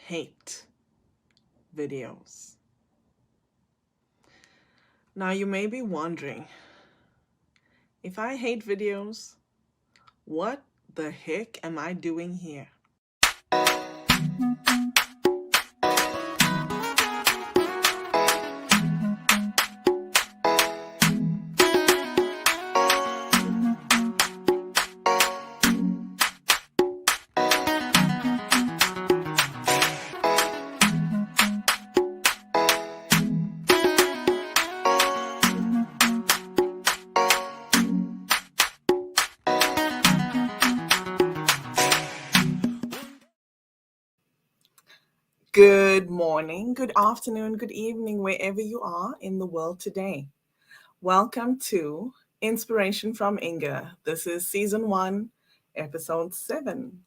hate videos. Now, you may be wondering, if I hate videos, what the heck am I doing here? Good morning, good afternoon, good evening, wherever you are in the world today. Welcome to Inspiration from Inga. This is season 1, episode 7.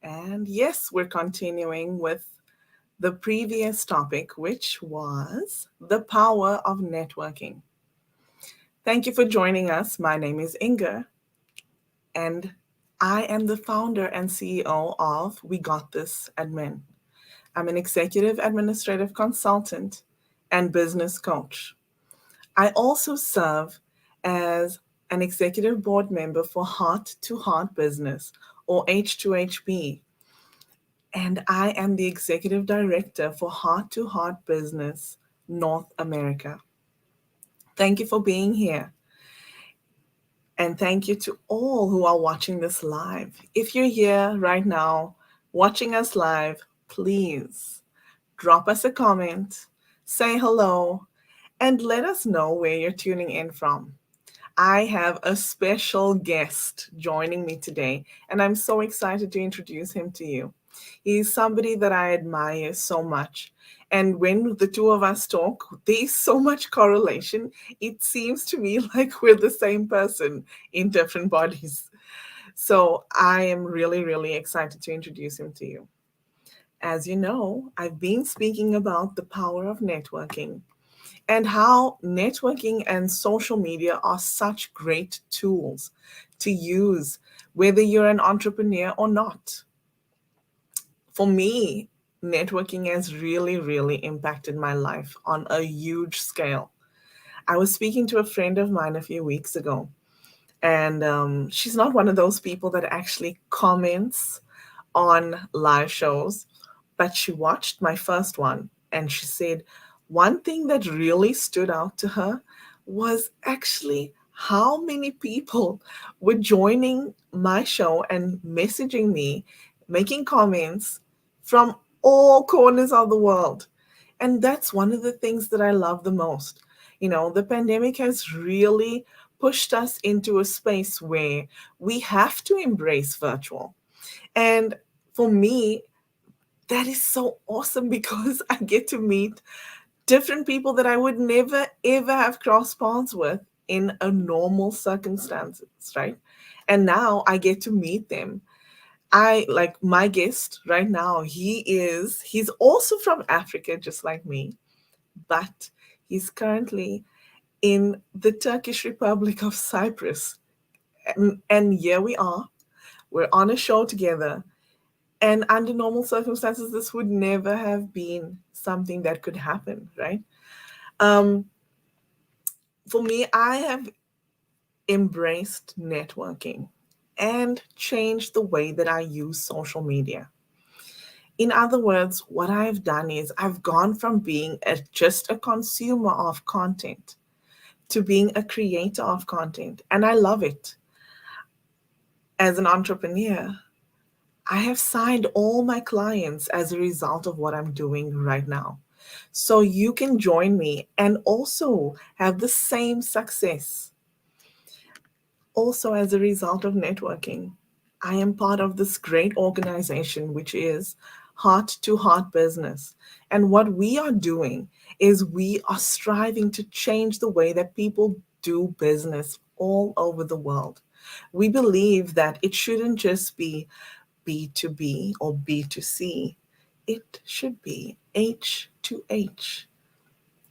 And yes, we're continuing with the previous topic, which was the power of networking. Thank you for joining us. My name is Inga, and I am the founder and CEO of We Got This Admin. I'm an executive administrative consultant and business coach. I also serve as an executive board member for Heart to Heart Business, or H2HB, and I am the executive director for Heart to Heart Business North America. Thank you for being here. And thank you to all who are watching this live. If you're here right now watching us live, please drop us a comment, say hello, and let us know where you're tuning in from. I have a special guest joining me today, and I'm so excited to introduce him to you. He's somebody that I admire so much. And when the two of us talk, there's so much correlation. It seems to me like we're the same person in different bodies. So I am really, really excited to introduce him to you. As you know, I've been speaking about the power of networking and how networking and social media are such great tools to use, whether you're an entrepreneur or not. For me, networking has really, really impacted my life on a huge scale. I was speaking to a friend of mine a few weeks ago, and she's not one of those people that actually comments on live shows, but she watched my first one and she said one thing that really stood out to her was actually how many people were joining my show and messaging me, making comments from all corners of the world. And that's one of the things that I love the most. The pandemic has really pushed us into a space where we have to embrace virtual. And for me, that is so awesome because I get to meet different people that I would never ever have crossed paths with in a normal circumstances, right? And now I get to meet them. I like my guest right now. He's also from Africa, just like me, but he's currently in the Turkish Republic of Cyprus. And here we are. We're on a show together. And under normal circumstances, this would never have been something that could happen, right? Um, for me, I have embraced networking and changed the way that I use social media. In other words, what I've done is I've gone from being just a consumer of content to being a creator of content. And I love it. As an entrepreneur, I have signed all my clients as a result of what I'm doing right now. So you can join me and also have the same success. Also, as a result of networking, I am part of this great organization, which is Heart to Heart Business. And what we are doing is we are striving to change the way that people do business all over the world. We believe that it shouldn't just be B2B or B2C, it should be H to H,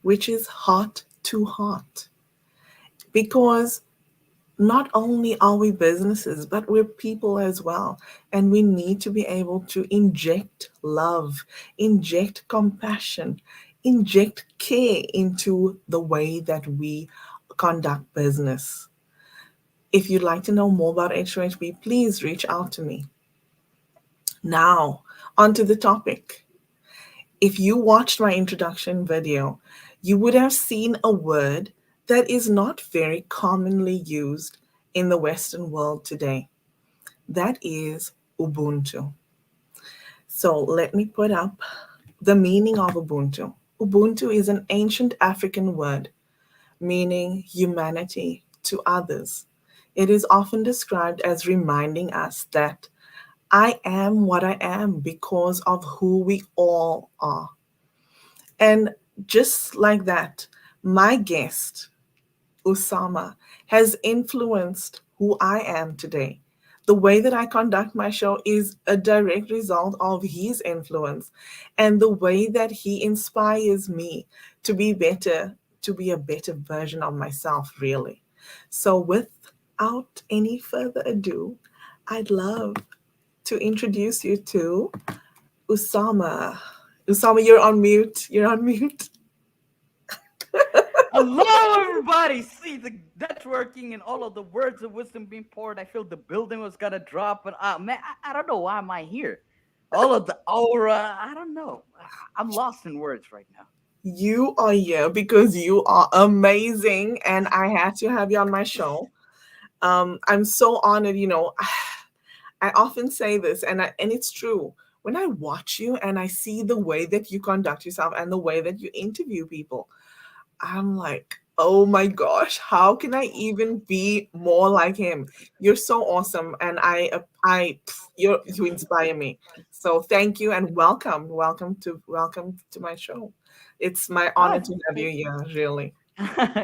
which is heart to heart. Because Not only are we businesses, but we're people as well. And we need to be able to inject love, inject compassion, inject care into the way that we conduct business. If you'd like to know more about HOHB, please reach out to me. Now, onto the topic. If you watched my introduction video, you would have seen a word that is not very commonly used in the Western world today. That is Ubuntu. So let me put up the meaning of Ubuntu. Ubuntu is an ancient African word meaning humanity to others. It is often described as reminding us that I am what I am because of who we all are. And just like that, my guest, Usama, has influenced who I am today. The way that I conduct my show is a direct result of his influence and the way that he inspires me to be better, to be a better version of myself, really. So, without any further ado, I'd love to introduce you to Usama. Usama, you're on mute. You're on mute. Hello, everybody. See the networking and all of the words of wisdom being poured. I feel the building was gonna drop, but man, I don't know why am I here. All of the aura, I don't know. I'm lost in words right now. You are here because you are amazing, and I had to have you on my show. I'm so honored. I often say this, and it's true. When I watch you and I see the way that you conduct yourself and the way that you interview people, I'm like, oh my gosh, how can I even be more like him? You're so awesome, and you inspire me. So thank you and welcome to my show. It's my honor Oh, to have you here, really.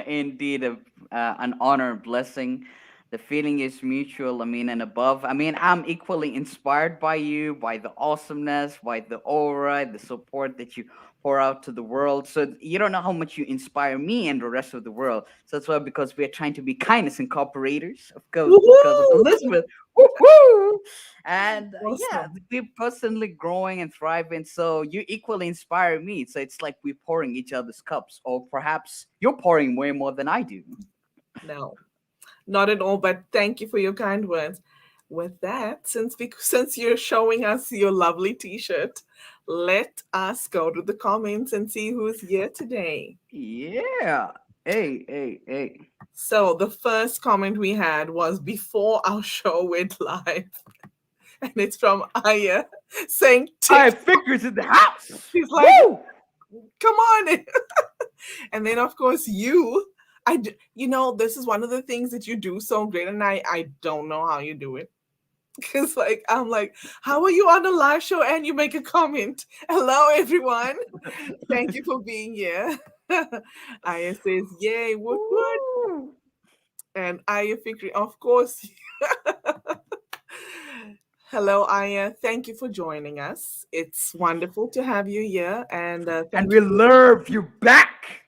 indeed, an honor, blessing. The feeling is mutual. I mean, and above. I mean, I'm equally inspired by you, by the awesomeness, by the aura, the support that you pour out to the world. So you don't know how much you inspire me and the rest of the world. So that's why, because we are trying to be kindness and cooperators, of course, because of Woohoo! Elizabeth. Woohoo! And yeah, Awesome. we're personally growing and thriving. So you equally inspire me. So it's like we're pouring each other's cups, or perhaps you're pouring way more than I do. No, not at all, but thank you for your kind words. With that, since you're showing us your lovely t-shirt, let us go to the comments and see who's here today. Yeah. Hey, hey, hey. So the first comment we had was before our show went live, and it's from Aya saying I TikTok. figures in the house. She's like, Woo! "Come on!" And then of course this is one of the things that you do so great, and I don't know how you do it. Because like I'm like, how are you on a live show and you make a comment? Hello everyone, thank you for being here. Aya says, "Yay, woot." Woo! And Aya Fikri, of course. Hello, Aya. Thank you for joining us. It's wonderful to have you here, and And thank we you for. love you back.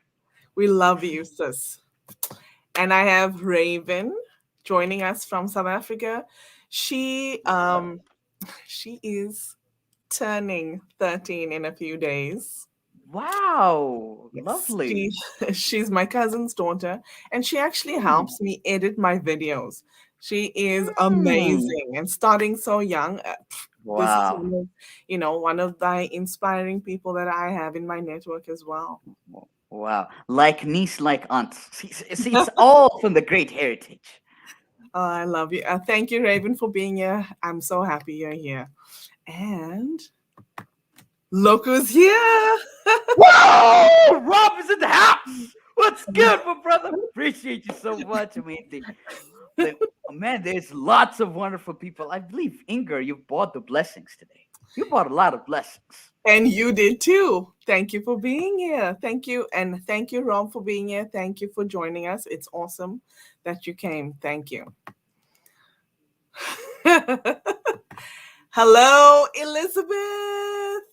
We love you, sis. And I have Raven joining us from South Africa. She she is turning 13 in a few days. Wow. Yes, Lovely. she's my cousin's daughter, and she actually Hmm. helps me edit my videos. She is Hmm. amazing and starting so young. This is Wow. one of the inspiring people that I have in my network as well. Wow. Like niece, like aunt. See, it's all from the great heritage. I love you. Thank you, Raven, for being here. I'm so happy you're here. And look who's here. Whoa! Rob is in the house. What's good, my brother? Appreciate you so much. I mean, the man, there's lots of wonderful people. I believe, Inger, you bought the blessings today. You bought a lot of blessings. And you did too. Thank you for being here. Thank you. And thank you, Rom, for being here. Thank you for joining us. It's awesome that you came. Thank you. Hello, Elizabeth.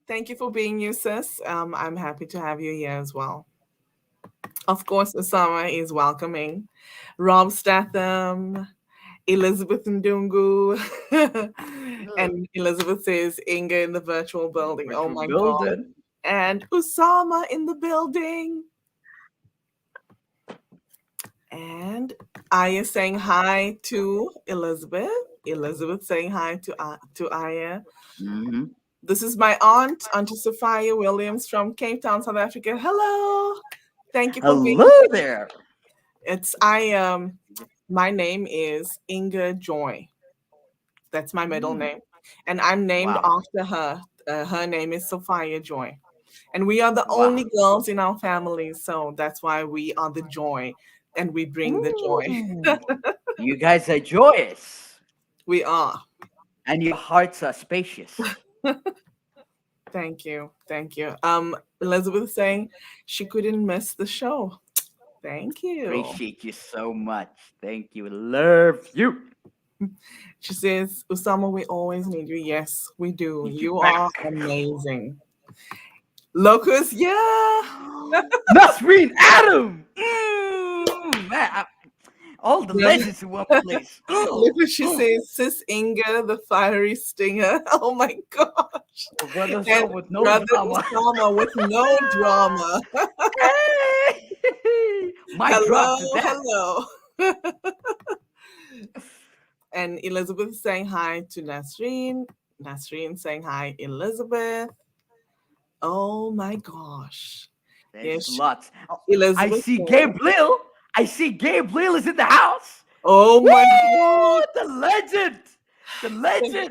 Thank you for being you, sis. I'm happy to have you here as well. Of course, Usama is welcoming. Rob Statham, Elizabeth Ndungu. And Elizabeth says Inga in the virtual building. Which Oh we're my God. building. And Usama in the building. And Aya saying hi to Elizabeth. Elizabeth saying hi to Aya. Hmm. This is my aunt, Auntie Sophia Williams from Cape Town, South Africa. Hello. Thank you for Hello being here. there. It's I My name is Inga Joy. That's my middle Mm, name. And I'm named wow. after her. Her name is Sophia Joy. And we are the Wow. only girls in our family, so that's why we are the joy and we bring the joy. Ooh. You guys are joyous, We are. and your hearts are spacious. Thank you. Thank you. Elizabeth saying she couldn't miss the show. Thank you. Appreciate you so much. Thank you. Love you. She says, Usama, we always need you. Yes, we do. Need you You back. are amazing. Locus, yeah. Nasreen Adam. Man, all the Brother, legends in one place. look what she says, Sis Inga, the fiery stinger. Oh my gosh. Oh, brother And son with no Brother drama. Usama with no drama. Hey! Mic drop Hello, to that. hello. And Elizabeth saying hi to Nasreen. Nasreen saying hi, Elizabeth. Oh my gosh. There's Yes, lots. Oh, I Elizabeth see saying, Gabriel. I see Gabriel is in the house. oh Woo! my god. The legend. The legend.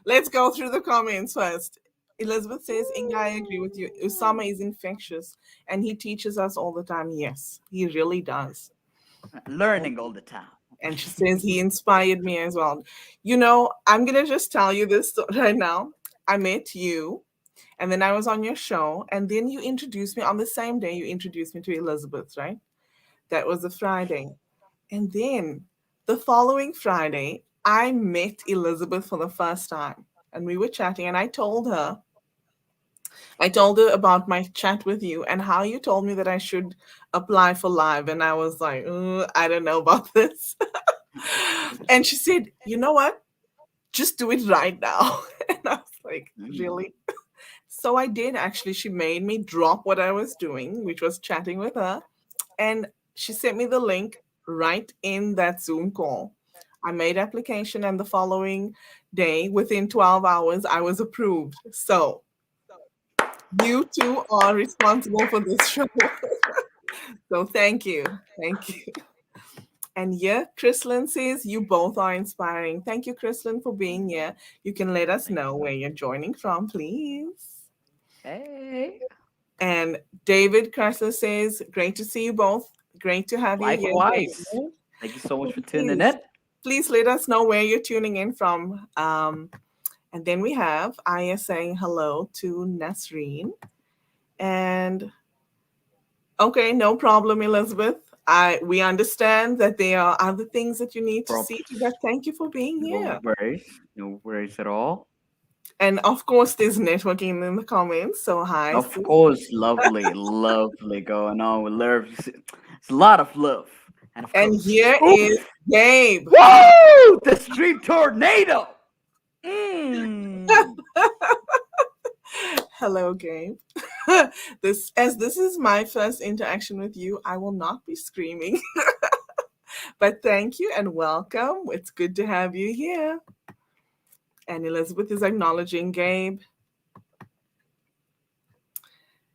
Let's go through the comments first. Elizabeth says, Inga, I agree with you. Woo! Usama is infectious and he teaches us all the time. Yes, he really does. Learning all the time. And she says, he inspired me as well. You know, I'm going to just tell you this right now. I met you, and then I was on your show, and then you introduced me on the same day you introduced me to Elizabeth, right? That was a Friday. And then the following Friday, I met Elizabeth for the first time. And we were chatting, and I told her about my chat with you and how you told me that I should apply for live. And I was like, I don't know about this." And she said, "You know what? Just do it right now." And I was like, Mm. really? So I did actually. She made me drop what I was doing, which was chatting with her. And she sent me the link right in that Zoom call. I made application, and the following day, within 12 hours, I was approved. So you two are responsible for this show. So thank you. Thank you. And yeah, Chrislyn says you both are inspiring. Thank you, Chrislyn, for being here. You can let us Thank know you. where you're joining from, please. Hey. And David Chrysler says, great to see you both. Great to have you here, Likewise. David. Thank you so much for tuning Please, in. please let us know where you're tuning in from. And then we have Aya saying hello to Nasreen. And okay, no problem, Elizabeth. We understand that there are other things that you need to see to, Props. but thank you for being No here. worries. No worries at all. And of course, there's networking in the comments. So hi, Of sis. course, lovely, lovely going on with love. It's a lot of love. And of And course, here oof, is Gabe. whoa, the stream tornado. Mm. Hello, Gabe. This is my first interaction with you, I will not be screaming. But thank you and welcome. It's good to have you here. And Elizabeth is acknowledging Gabe.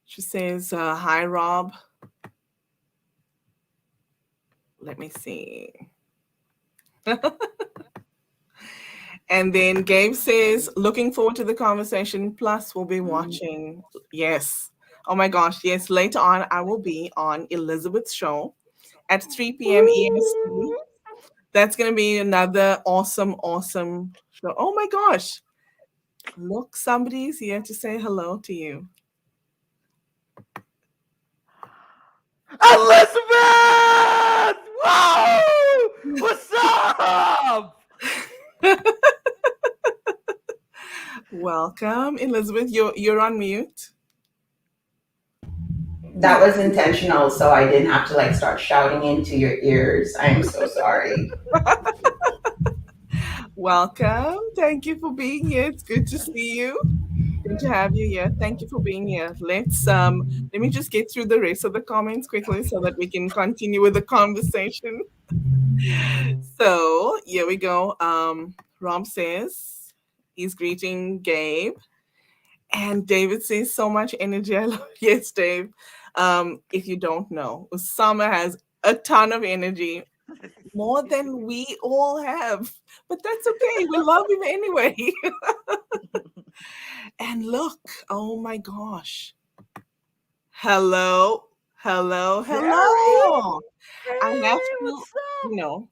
She says, hi, Rob. Let me see. And then Gabe says, looking forward to the conversation. Plus, we'll be Mm. watching. Yes. Oh my gosh. Yes. Later on, I will be on Elizabeth's show at 3 p.m. EST. Ooh. That's going to be another awesome, awesome show. Oh my gosh. Look, somebody's here to say hello to you. Elizabeth! Whoa! What's up? Welcome, Elizabeth. You're on mute. That was intentional, so I didn't have to like start shouting into your ears. I am so sorry. Welcome. Thank you for being here. It's good to see you. Good to have you here. Thank you for being here. Let me just get through the rest of the comments quickly so that we can continue with the conversation. So here we go. Rob says he's greeting Gabe. And David says so much energy. I love yes, Dave. If you don't know, Usama has a ton of energy, more than we all have. But that's okay. We love him anyway. And look, oh my gosh. Hello, hello, Terry, hello. I have hey, to, what's up? you know,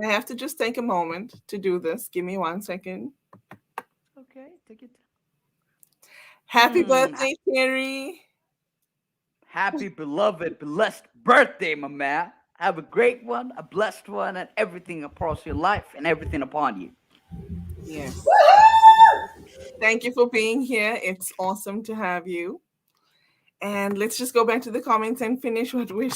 I have to just take a moment to do this. Give me 1 second. Okay, take it. Happy Hmm. birthday, Terry. Happy, beloved, blessed birthday, my man. Have a great one, a blessed one, and everything across your life and everything upon you. Yes. Thank you for being here. It's awesome to have you. And let's just go back to the comments and finish what we're.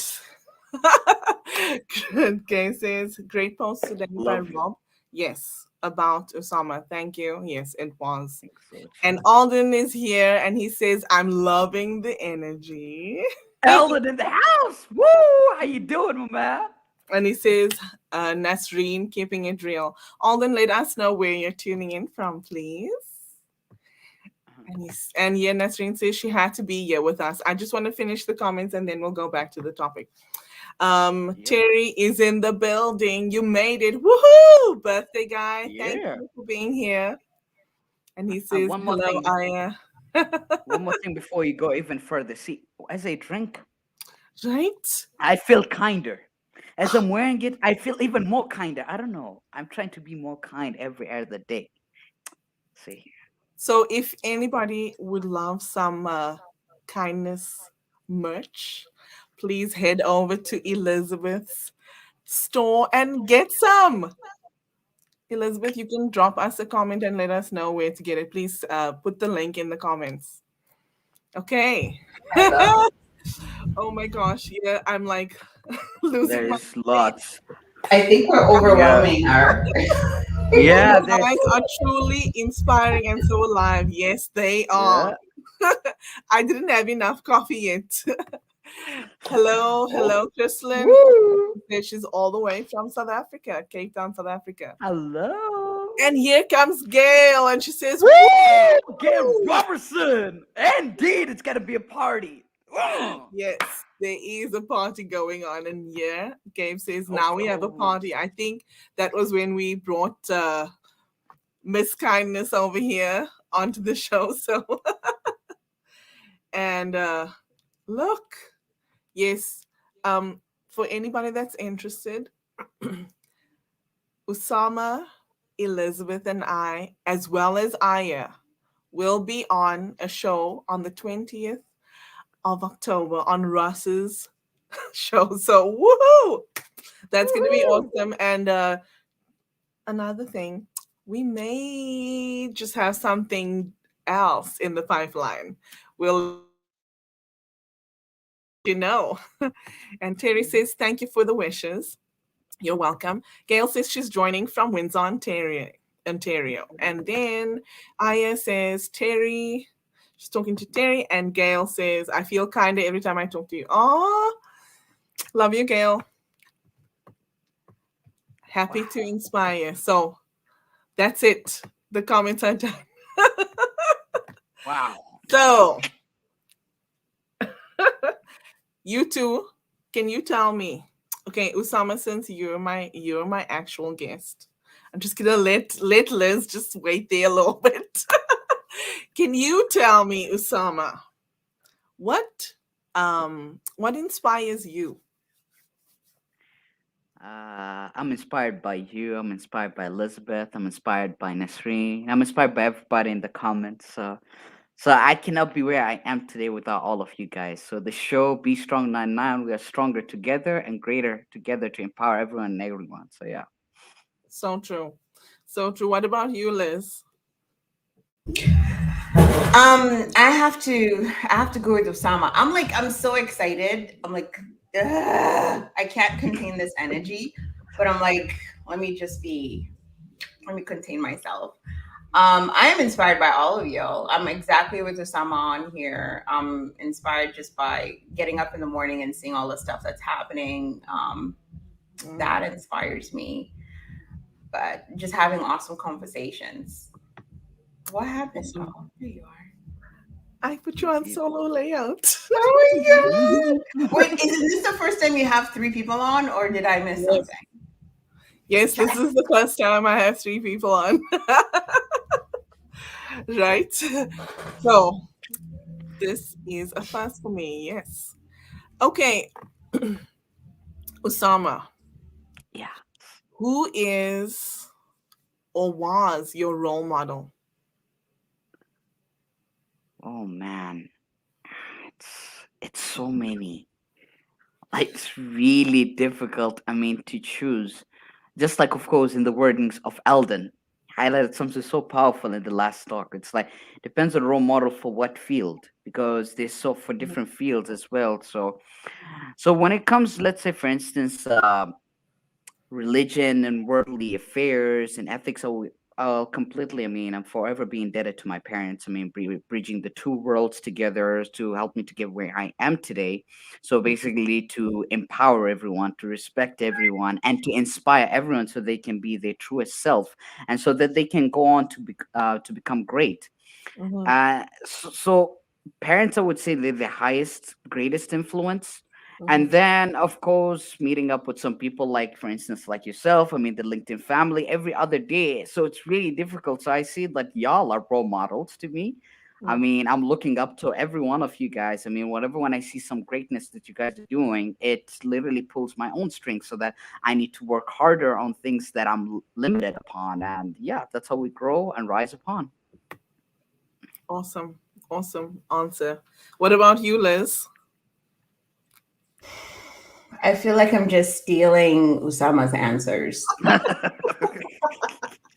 Okay, says great post today by Love you. Rob. Yes, about Osama. Thank you. Yes, it was. Thanks so much. And Alden is here and he says, I'm loving the energy. Ellen in the house. Woo! How you doing, my man? And he says, Nasreen, keeping it real. Alden, let us know where you're tuning in from, please. And yeah, Nasreen says she had to be here with us. I just want to finish the comments and then we'll go back to the topic. Yep. Terry is in the building. You made it. Woohoo! Birthday guy. Thank Yeah. you for being here. And he And says, one more hello, thing. Aya. One more thing before you go even further. See, as I drink, Right? I feel kinder. As I'm wearing it, I feel even more kinder. I don't know. I'm trying to be more kind every other day. See. So if anybody would love some kindness merch, please head over to Elizabeth's store and get some. Elizabeth, you can drop us a comment and let us know where to get it. Please put the link in the comments. Okay. I love it. Oh my gosh. Yeah, I'm like losing my There's breath. lots. I think we're Yeah. overwhelming her. Yeah, You there's guys are truly inspiring and so alive. Yes, they are. yeah. I didn't have enough coffee yet. Hello, Oh, hello, Chrislyn. woo. She's all the way from South Africa, Cape Town, South Africa. Hello. And here comes Gail, and she says, Woo! Gail woo! Robertson. Indeed, it's got to be a party. Yes, there is a party going on. And yeah, Gabe says, Of now we have a party. course. I think that was when we brought Miss Kindness over here onto the show. So, and look, yes, for anybody that's interested, Usama, Elizabeth, and I, as well as Aya, will be on a show on the 20th of October on Russ's show. So, woohoo! That's going to be Woohoo! awesome. And another thing, we may just have something else in the pipeline. We'll let you know. And Terry says, thank you for the wishes. You're welcome. Gail says she's joining from Windsor, Ontario. And then Aya says, she's talking to Terry, and Gail says, I feel kinder every time I talk to you. Oh, love you, Gail. Happy to Wow. inspire. So that's it. The comments are done. Wow. So you two, can you tell me? Okay, Usama, since you're my actual guest, I'm just gonna let Liz just wait there a little bit. Can you tell me, Usama, what inspires you? I'm inspired by you. I'm inspired by Elizabeth. I'm inspired by Nasreen. I'm inspired by everybody in the comments. So I cannot be where I am today without all of you guys. So the show Be Strong 99, we are stronger together and greater together to empower everyone and everyone. So yeah. So true. So true. What about you, Liz? I have to go with Osama. I'm so excited. I'm like, ugh, I can't contain this energy, but I'm like, let me just be, let me contain myself. I am inspired by all of y'all. I'm exactly with Osama on here. I'm inspired just by getting up in the morning and seeing all the stuff that's happening. That Mm, inspires me. But just having awesome conversations. What happened, awesome. Paul? There you are. I put you on solo layout. Oh my god! Wait, is this the first time you have three people on, or did I miss Yes. something? Yes, this is the first time I have three people on. Right? So this is a first for me. Yes. Okay, Usama, Yeah. who is or was your role model? Oh man, it's so many. Like, it's really difficult. I mean, to choose. Just like, of course, in the wordings of Eldon, highlighted something so powerful in the last talk. It's like depends on role model for what field, because they're so for different fields as well. So when it comes, let's say, for instance, religion and worldly affairs and ethics, I'll completely, I mean, I'm forever be indebted to my parents. I mean, bridging the two worlds together to help me to get where I am today. So basically, to empower everyone, to respect everyone, and to inspire everyone so they can be their truest self, and so that they can go on to become great. Mm-hmm. So parents, I would say, they're the highest, greatest influence. Mm-hmm. And then, of course, meeting up with some people like, for instance, like yourself. I mean, the LinkedIn family every other day. So it's really difficult. So I see that y'all are role models to me. I mean, I'm looking up to every one of you guys. I mean, whatever, when I see some greatness that you guys are doing, it literally pulls my own strength so that I need to work harder on things that I'm limited upon. And yeah, that's how we grow and rise upon. Awesome. Awesome answer. What about you, Liz? I feel like I'm just stealing Usama's answers.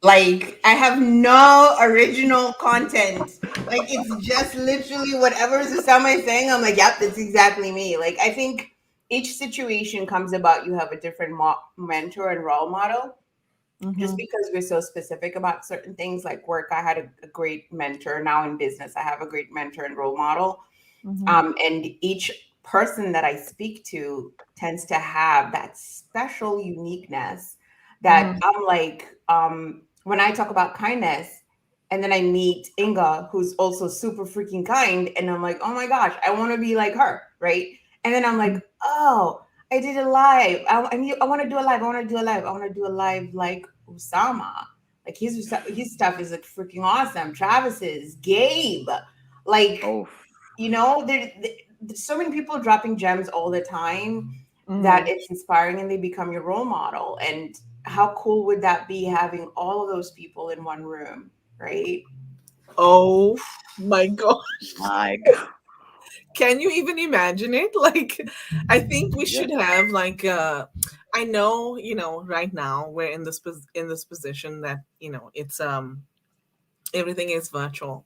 Like I have no original content. Like it's just literally whatever Usama is saying. I'm like, yep, that's exactly me. Like I think each situation comes about. You have a different mentor and role model. Mm-hmm. Just because we're so specific about certain things, like work, I had a great mentor. Now in business, I have a great mentor and role model. Mm-hmm. And each person that I speak to tends to have that special uniqueness that Mm-hmm. I'm like, when I talk about kindness, and then I meet Inga, who's also super freaking kind, and I'm like, oh my gosh, I want to be like her, right? And then I'm like, oh, I did a live. I want to do a live. I want to do a live. I want to do a live like Usama. Like his stuff is like freaking awesome. Travis's, Gabe, like Oh, there's so many people dropping gems all the time that Mm-hmm. it's inspiring and they become your role model. And how cool would that be having all of those people in one room, right? Oh my God. my God. Can you even imagine it? Like, I think we Yeah. should have like I know, right now we're in in this position that, it's everything is virtual.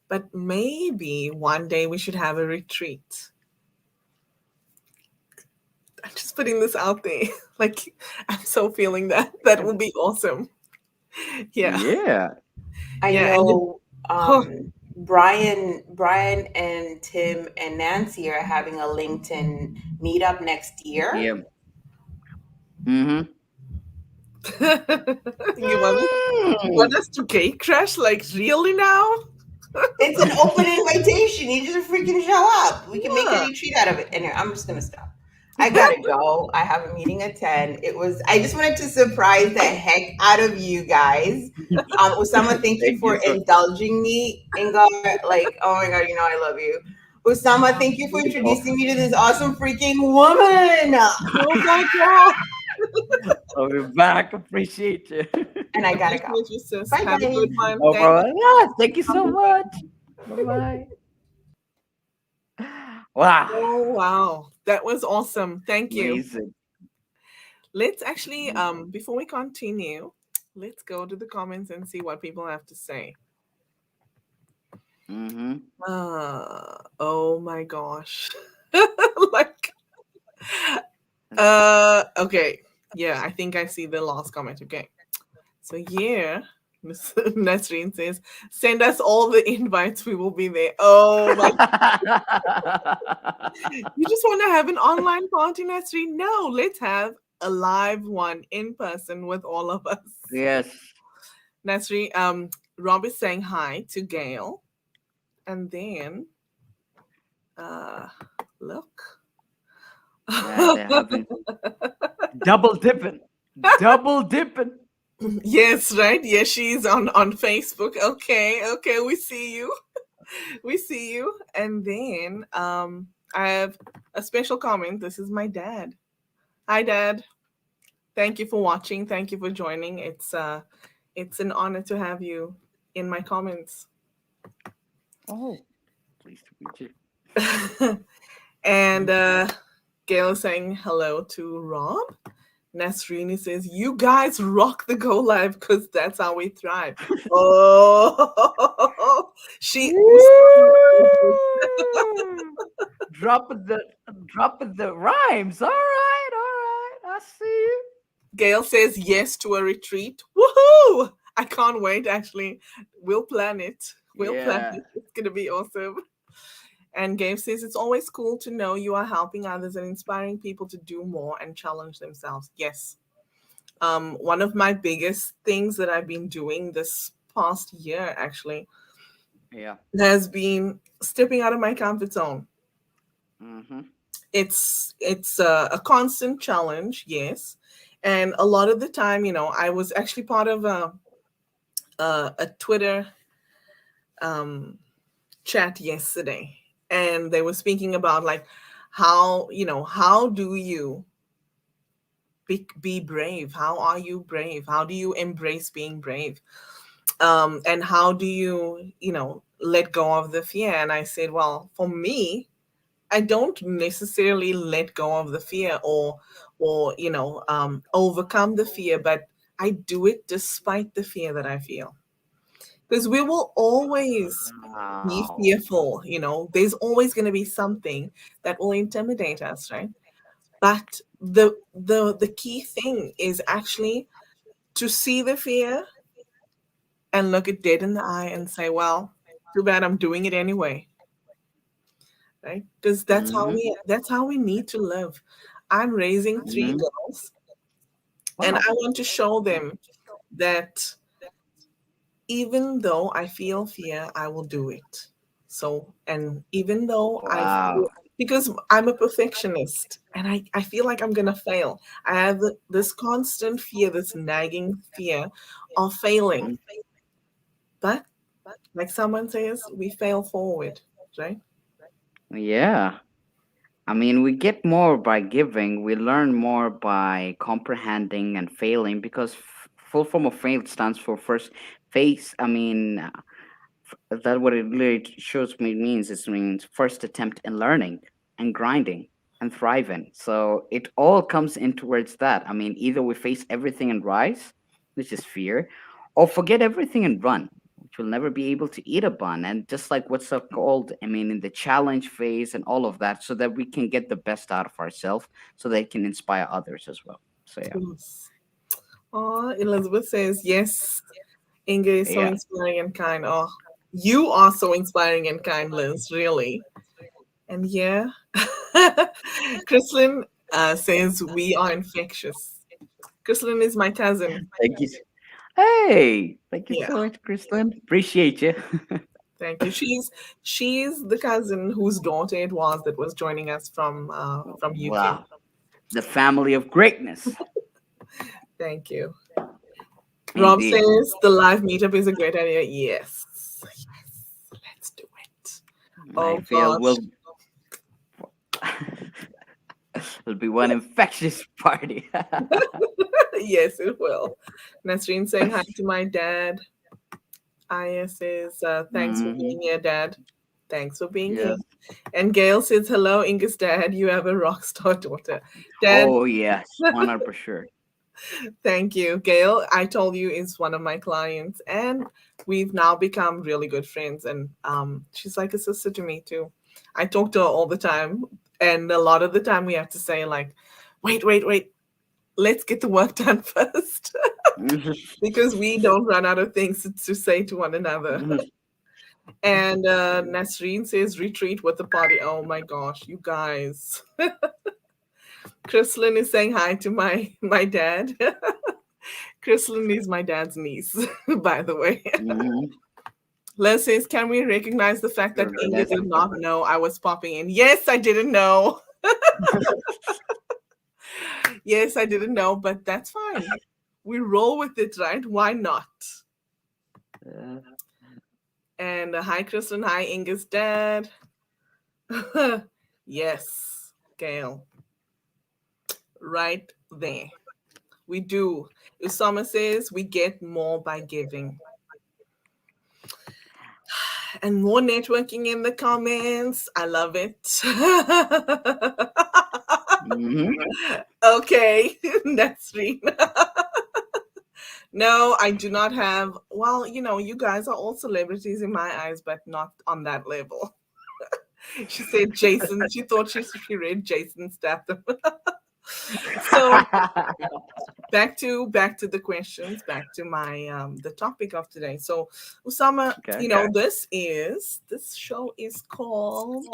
But maybe one day we should have a retreat. I'm just putting this out there. Like, I'm so feeling that. That would be awesome. Yeah. Yeah. I Yeah. And know Brian and Tim and Nancy are having a LinkedIn meetup next year. Yeah. Mm-hmm. you want us to cake crash? Like, really now? It's an open invitation. You just freaking show up. We can make a Yeah. retreat out of it. Anyway, I'm just gonna stop. I gotta go. I have a meeting at 10. I just wanted to surprise the heck out of you guys. Usama, thank you Thank you for so. indulging me. Ingar, like, oh my god, I love you. Usama, thank you for Oh, introducing me to this awesome freaking woman. Oh my God. I'll be back. Appreciate you. And I gotta go. Appreciate you, sis. Bye Have a guys. good one. No Thank problem. Yeah, thank you so much. Bye bye. Wow. Oh, wow. That was awesome. Thank you. Amazing. Let's actually, before we continue, let's go to the comments and see what people have to say. Mm-hmm. Oh my gosh. Like, okay. Yeah, I think I see the last comment. Okay. So yeah, Miss Nasreen says, send us all the invites. We will be there. Oh my, you just want to have an online party, Nasreen? No, let's have a live one in person with all of us. Yes. Nasreen, Rob is saying hi to Gail. And then, uh, look. Yeah, they're having double dipping. Double dipping. Yes, right. Yes, she's on Facebook. Okay, okay, we see you. We see you. And then I have a special comment. This is my dad. Hi dad. Thank you for watching. Thank you for joining. It's an honor to have you in my comments. Oh, pleased to meet you. And Gail is saying hello to Rob. Nasrini says, "You guys rock the go live because that's how we thrive." Oh, she. Woo! Dropping the rhymes. All right, all right. I see you. Gail says yes to a retreat. Woohoo! I can't wait. Actually, we'll plan it. We'll plan Yeah. it. It's gonna be awesome. And Gabe says it's always cool to know you are helping others and inspiring people to do more and challenge themselves. Yes. One of my biggest things that I've been doing this past year actually Yeah. has been stepping out of my comfort zone. Mm-hmm. It's a constant challenge, yes, and a lot of the time, I was actually part of a Twitter um, chat yesterday, and they were speaking about like how do you be brave? How are you brave? How do you embrace being brave? And how do you let go of the fear? And I said, well, for me, I don't necessarily let go of the fear or overcome the fear, but I do it despite the fear that I feel. Because we will always be Wow. fearful, there's always going to be something that will intimidate us, right? But the key thing is actually to see the fear and look it dead in the eye and say, well, too bad, I'm doing it anyway, right? Because Mm-hmm. that's how we need to live. I'm raising three Mm-hmm. girls, and I Wow. want to show them that even though I feel fear, I will do it. So, and even though I Wow. feel, because I'm a perfectionist and I feel like I'm gonna fail. I have this constant fear, this nagging fear of failing. But like someone says, we fail forward, right? Yeah. I mean, we get more by giving. We learn more by comprehending and failing because full form of fail stands for first phase. I mean, that what it really shows me means it means first attempt in learning and grinding and thriving. So it all comes in towards that. I mean, either we face everything and rise, which is fear, or forget everything and run, which will never be able to eat a bun. And just like what's so called, I mean, in the challenge phase and all of that, so that we can get the best out of ourselves, so they can inspire others as well. So yeah, Yes. Oh, Elizabeth says, yes, Inge is so yeah. inspiring and kind. Oh, you are so inspiring and kind, Liz, really. And yeah, Chrislyn says, we are infectious. Chrislyn is my cousin. Thank you. Hey, thank you Yeah, so much, Kristin. Appreciate you. thank you. She's the cousin whose daughter it was that was joining us from UK. Wow. The family of greatness. Thank you. Rob Indeed. says the live meetup is a great idea. Yes, yes, let's do it. I Oh feel gosh. will be one infectious party. Yes, it will. Nasreen saying hi to my dad. Aya says, thanks for Hmm. being here, Dad. Thanks for being here. Yes. And Gail says, hello, Ingus dad. You have a rock star daughter. Dad, Oh yes, 100%. Thank you. Gail, I told you, is one of my clients, and we've now become really good friends. And she's like a sister to me, too. I talk to her all the time. And a lot of the time, we have to say, like, wait, wait, wait, let's get the work done first. Because we don't run out of things to say to one another. And Nasreen says, retreat with the party. Oh my gosh, you guys. Chrislyn is saying hi to my dad. Chrislyn is my dad's niece, by the way. Mhm. Les says, can we recognize the fact that Sure, Inga let's- did not know I was popping in? Yes, I didn't know. Yes, I didn't know, but that's fine. We roll with it, right? Why not? uh, And hi, Kristen. Hi, Inga's dad. Yes, Gail. Right there. We do. Usama says we get more by giving. And more networking in the comments. I love it. mhm. Okay, that's me. No, I do not have. Well, you guys are all celebrities in my eyes, but not on that level. She said Jason. She thought she read Jason Statham. So back to the questions. Back to my the topic of today. So, Usama, Okay. this show is called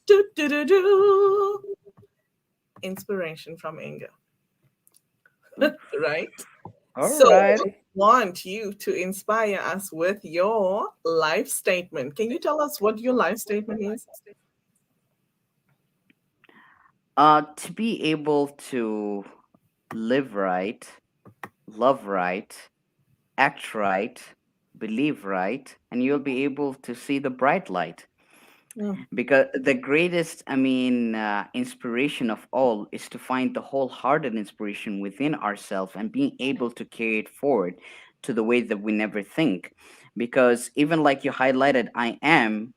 do, do, do, do, Inspiration from Inga, right? All So I right. want you to inspire us with your life statement. Can you tell us what your life statement is? To be able to live right, love right, act right, believe right, and you'll be able to see the bright light. Mm, Because the greatest, inspiration of all is to find the wholehearted inspiration within ourselves and being able to carry it forward to the way that we never think. Because even like you highlighted, I am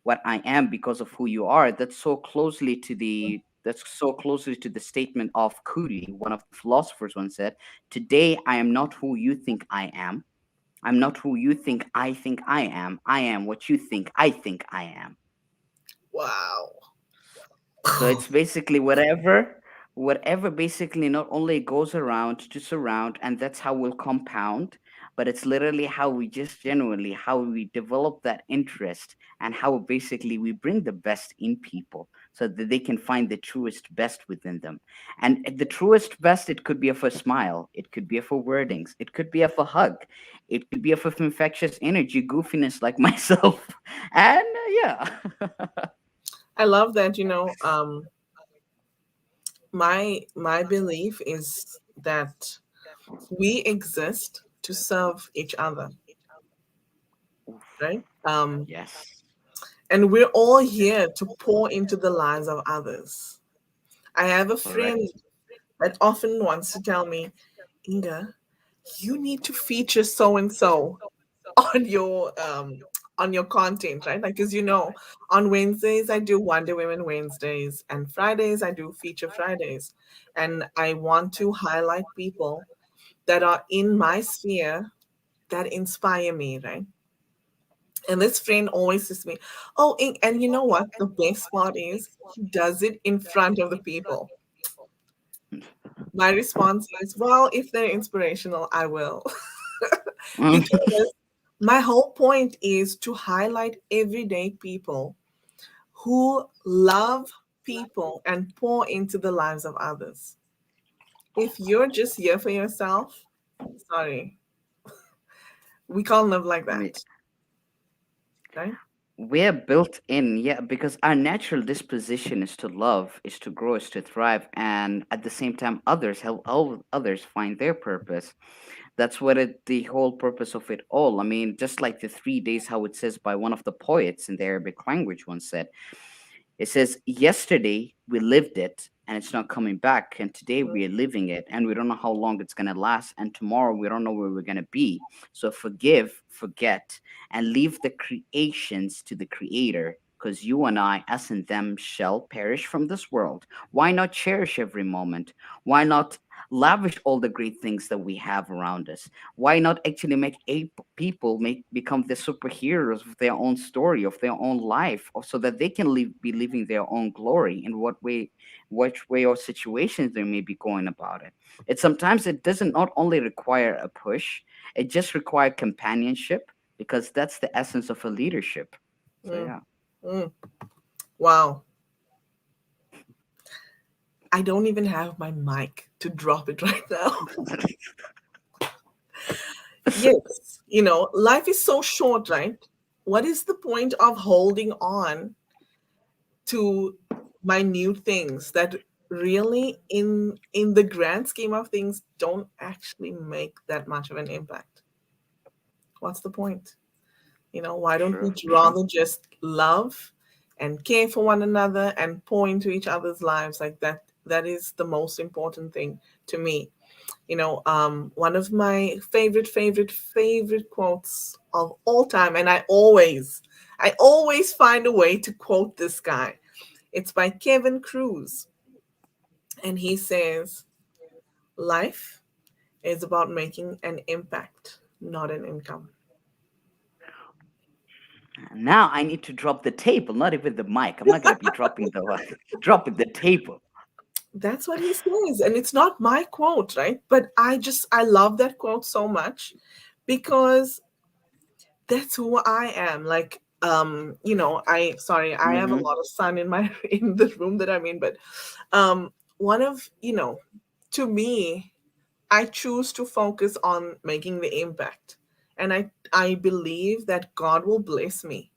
what I am because of who you are. That's so closely to the statement of Cooley, one of the philosophers once said, "Today I am not who you think I am. I'm not who you think I am. I am what you think I am." wow. So it's basically whatever basically not only goes around to surround, and that's how we'll compound, but it's literally how we just genuinely how we develop that interest and how basically we bring the best in people so that they can find the truest best within them. And the truest best, it could be of a smile, it could be of a wordings, it could be of a hug, it could be of infectious energy, goofiness like myself. And yeah. I love that, my belief is that we exist to serve each other, right? Yes. And we're all here to pour into the lives of others. I have a friend Correct. that often wants to tell me, Inga, you need to feature so and so on your content, right? Like, as on Wednesdays I do Wonder Women Wednesdays, and Fridays I do Feature Fridays, and I want to highlight people that are in my sphere that inspire me, right? And this friend always says to me, "Oh, and you know what? The best part is he does it in front of the people." My response is, "Well, if they're inspirational, I will." Because my whole point is to highlight everyday people who love people and pour into the lives of others. If you're just here for yourself, sorry, we can't live like we, that, right? we're built in, yeah, because our natural disposition is to love, is to grow, is to thrive, and at the same time, others help all others find their purpose. That's what the whole purpose of it all. I mean, just like the 3 days, how it says by one of the poets in the Arabic language once said, it says, yesterday we lived it and it's not coming back. And today we are living it and we don't know how long it's going to last. And tomorrow we don't know where we're going to be. So forgive, forget, and leave the creations to the Creator. Because you and I, us and them, shall perish from this world. Why not cherish every moment? Why not? lavish all the great things that we have around us? Why not actually make people make become the superheroes of their own story, of their own life, so that they can be living their own glory in what way, which way or situations they may be going about it. It sometimes it doesn't not only require a push, it just requires companionship, because that's the essence of a leadership. So Mm, yeah. mm. Wow. I don't even have my mic to drop it right now. Yes, life is so short, right? What is the point of holding on to minute things that really in the grand scheme of things don't actually make that much of an impact? What's the point? Why don't we True, true. rather just love and care for one another and pour into each other's lives like that? That is the most important thing to me. One of my favorite quotes of all time, and I always find a way to quote this guy. It's by Kevin Cruz, and he says, "Life is about making an impact, not an income." Now I need to drop the table, not even the mic. I'm not gonna be dropping the dropping the table. That's what he says, and it's not my quote, right? But I love that quote so much because that's who I am. Like, I have a Mm-hmm. lot of sun in my in the room that I'm in, but one of, to me, I choose to focus on making the impact. And I believe that God will bless me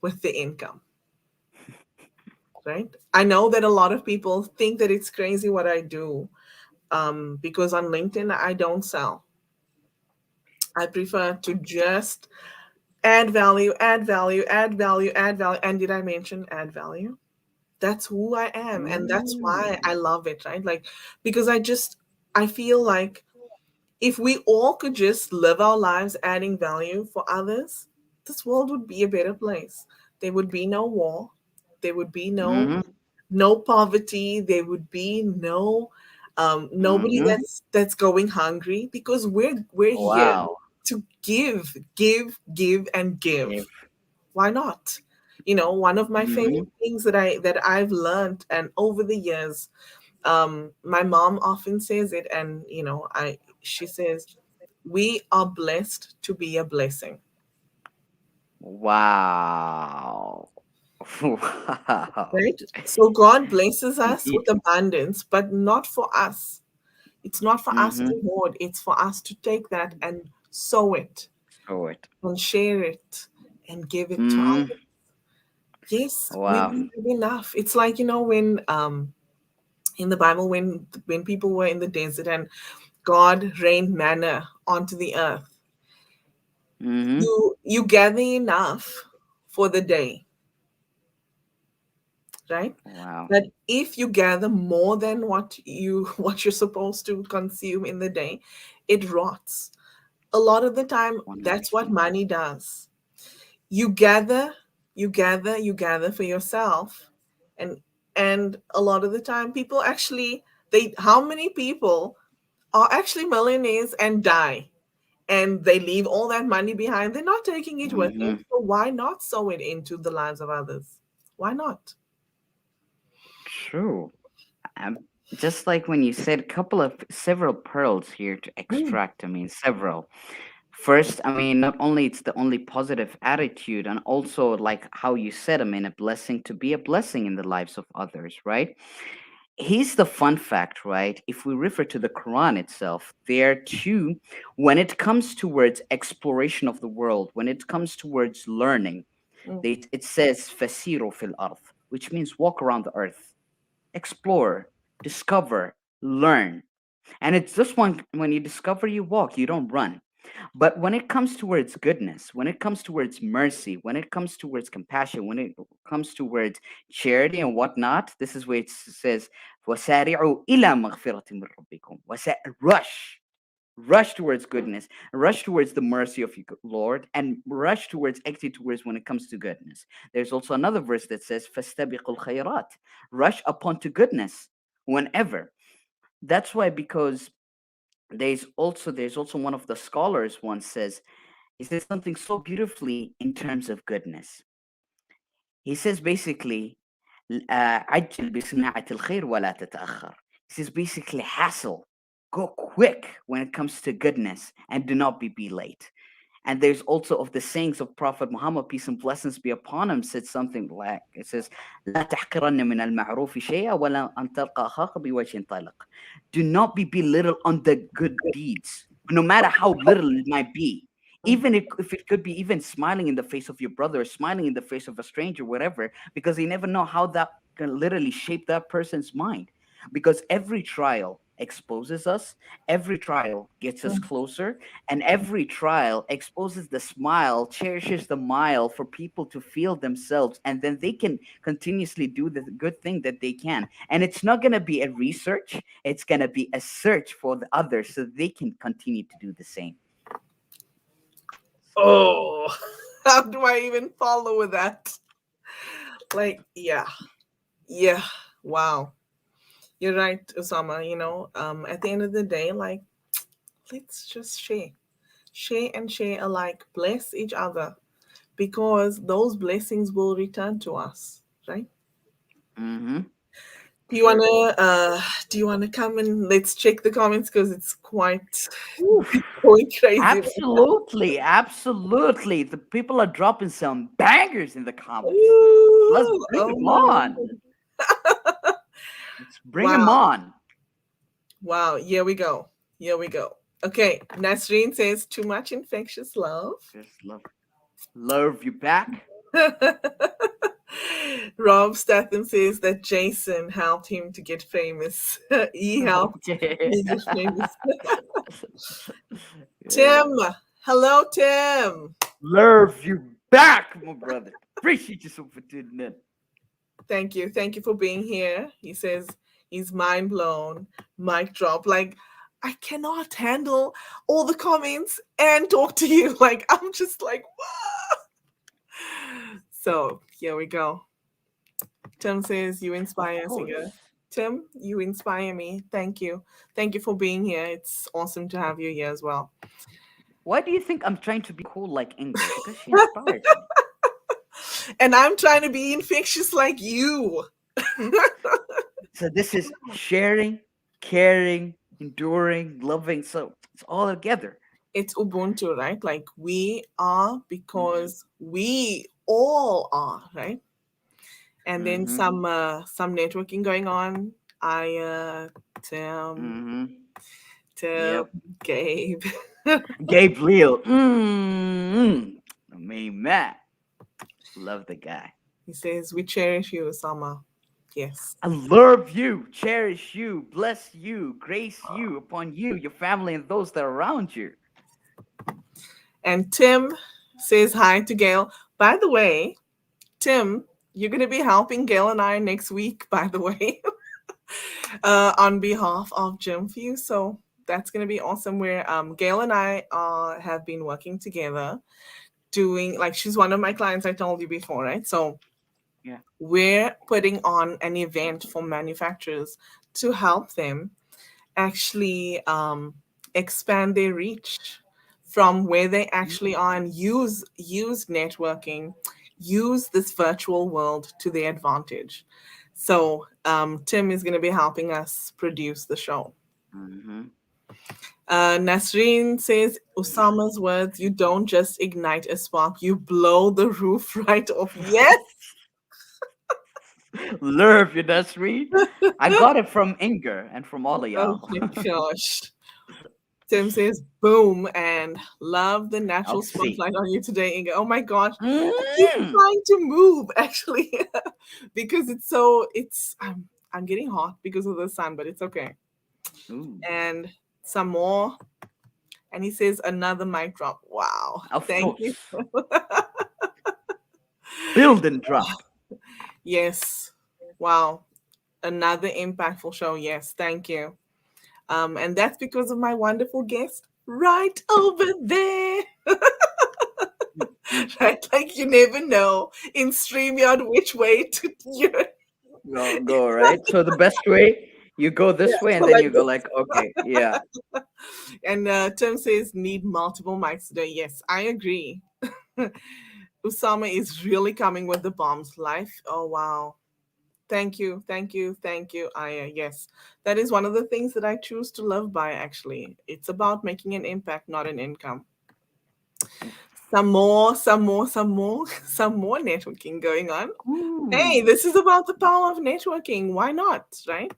with the income, right? I know that a lot of people think that it's crazy what I do, because on LinkedIn I don't sell. I prefer to just add value, add value, add value, add value. And did I mention add value? That's who I am. And that's why Mm. I love it, right? Like, because I feel like if we all could just live our lives adding value for others, this world would be a better place. There would be no war. There would be Mm-hmm. no poverty. There would be nobody Mm-hmm. that's going hungry, because we're here Wow. to give and If. give. Why not? One of my Mm-hmm. favorite things that I've learned, and over the years, my mom often says it, and I she says, we are blessed to be a blessing. Wow. Wow. Right? So God blesses us Indeed. with abundance, but not for us. It's not for us Mm-hmm. to hoard. It's for us to take that and sow it Show it. and share it and give it to Mm-hmm. others. Yes, we Wow. don't have enough. It's like, when in the Bible, when people were in the desert and God rained manna onto the earth, Mm-hmm. you gather enough for the day, right? Wow. But if you gather more than what you're supposed to consume in the day, it rots. A lot of the time, that's what 100%. money does. You gather, you gather for yourself, and a lot of the time, people actually, they how many people are actually millionaires and die, and they leave all that money behind? They're not taking it with them. Mm-hmm. So why not sow it into the lives of others? Why not? True. Um, just like when you said, a couple of several pearls here to Mm, extract. I mean, several. First, I mean, not only it's the only positive attitude, and also like how you said, I mean, a blessing to be a blessing in the lives of others, right? Here's the fun fact, right? If we refer to the Quran itself, there too, when it comes towards exploration of the world, when it comes towards learning, mm, it says "fasiru fil ard," which means walk around the earth, explore, discover, learn. And it's this one: when you discover, you walk, you don't run. But when it comes towards goodness, when it comes towards mercy, when it comes towards compassion, when it comes towards charity and whatnot, this is where it says, وَسَارِعُوا إِلَى مَغْفِرَةٍ مِّن رَبِّكُمْ. Rush towards goodness, rush towards the mercy of your Lord, and rush towards actually towards when it comes to goodness. There's also another verse that says, فَاسْتَبِقُوا الْخَيْرَاتِ. Rush upon to goodness whenever. That's why, because there's also one of the scholars once says, he says something so beautifully in terms of goodness. He says basically, عجل بصناعة الخير ولا تتأخر. He says basically, hassle, go quick when it comes to goodness, and do not be late. And there's also of the sayings of Prophet Muhammad, peace and blessings be upon him, said something like, it says, لا تحقرن من المعروف شيئا ولا أن تلقى أخاك بوجه طلق. Do not be belittled on the good deeds, no matter how little it might be. Even if it could be even smiling in the face of your brother, or smiling in the face of a stranger, whatever, because you never know how that can literally shape that person's mind. Because every trial exposes us, every trial gets us closer, and every trial exposes the smile, cherishes the mile for people to feel themselves, and then they can continuously do the good thing that they can. And it's not going to be a research, it's going to be a search for the others so they can continue to do the same. Oh, how do I even follow with that? Like, yeah, yeah, wow. You're right, Usama. At the end of the day, like, let's just share and share alike, bless each other, because those blessings will return to us, right? Mm-hmm. Do you Sure. wanna do you wanna come and let's check the comments because it's quite Oof. going crazy right now. Absolutely, absolutely. The people are dropping some bangers in the comments. Let's Ooh, bring oh them my on. word. Let's bring them Wow. on. Wow. Here we go. Here we go. Okay. Nasreen says too much infectious love. Just love you back. Rob Statham says that Jason helped him to get famous. He helped Okay. me get famous. Yeah. Tim. Hello, Tim. Love you back, my brother. Appreciate you so for tuning in. Thank you. Thank you for being here. He says he's mind blown. Mic drop. Like, I cannot handle all the comments and talk to you. Like, I'm just like, what? So here we go. Tim says, you Of inspire, singer. course. Tim, you inspire me. Thank you. Thank you for being here. It's awesome to have you here as well. Why do you think I'm trying to be cool like Inger? Because she inspires me. And I'm trying to be infectious like you. So this is sharing, caring, enduring, loving. So it's all together. It's Ubuntu, right? Like we are Mm-hmm. because we all are, right? And then Mm-hmm. some networking going on. I Tim, Mm-hmm. Tim, Yep. Gabe. Gabriel. Mm-hmm. I mean, Matt. Love the guy. He says, we cherish you, Osama. Yes. I love you, cherish you, bless you, grace you upon you, your family, and those that are around you. And Tim says hi to Gail. By the way, Tim, you're going to be helping Gail and I next week, by the way, on behalf of Gym for You. So that's going to be awesome. Where Gail and I have been working together doing, like, she's one of my clients I told you before, right? So Yeah. we're putting on an event for manufacturers to help them actually expand their reach from where they actually are and use networking, use this virtual world to their advantage. So Tim is going to be helping us produce the show. Mm-hmm. Nasreen says, Usama's words, you don't just ignite a spark, you blow the roof right off. Yes. Love you, Nasreen. I got it from Inger and from all of Oh y'all. my gosh. Tim says, boom, and love the I'll natural see. spotlight on you today, Inga. Oh my gosh. I keep Mm. trying to move actually because I'm getting hot because of the sun, but it's okay. Ooh, And some more. And he says another mic drop. Wow. of Thank you. course. Build and drop. Yes. Wow. Another impactful show. Yes. Thank you. And that's because of my wonderful guest right over there. Mm. Right? Like you never know in StreamYard which way to you Go, right. So the best way You go Yeah, this way, and go then like you go this. like, okay, yeah. And Tim says, need multiple mics today. Yes, I agree. Usama is really coming with the bombs. Life. Oh, wow. Thank you. Thank you. Thank you, Aya. Yes, that is one of the things that I choose to live by, actually. It's about making an impact, not an income. Some more, some more, some more, some more networking going on. Hey, Ooh. this is about the power of networking. Why not? Right?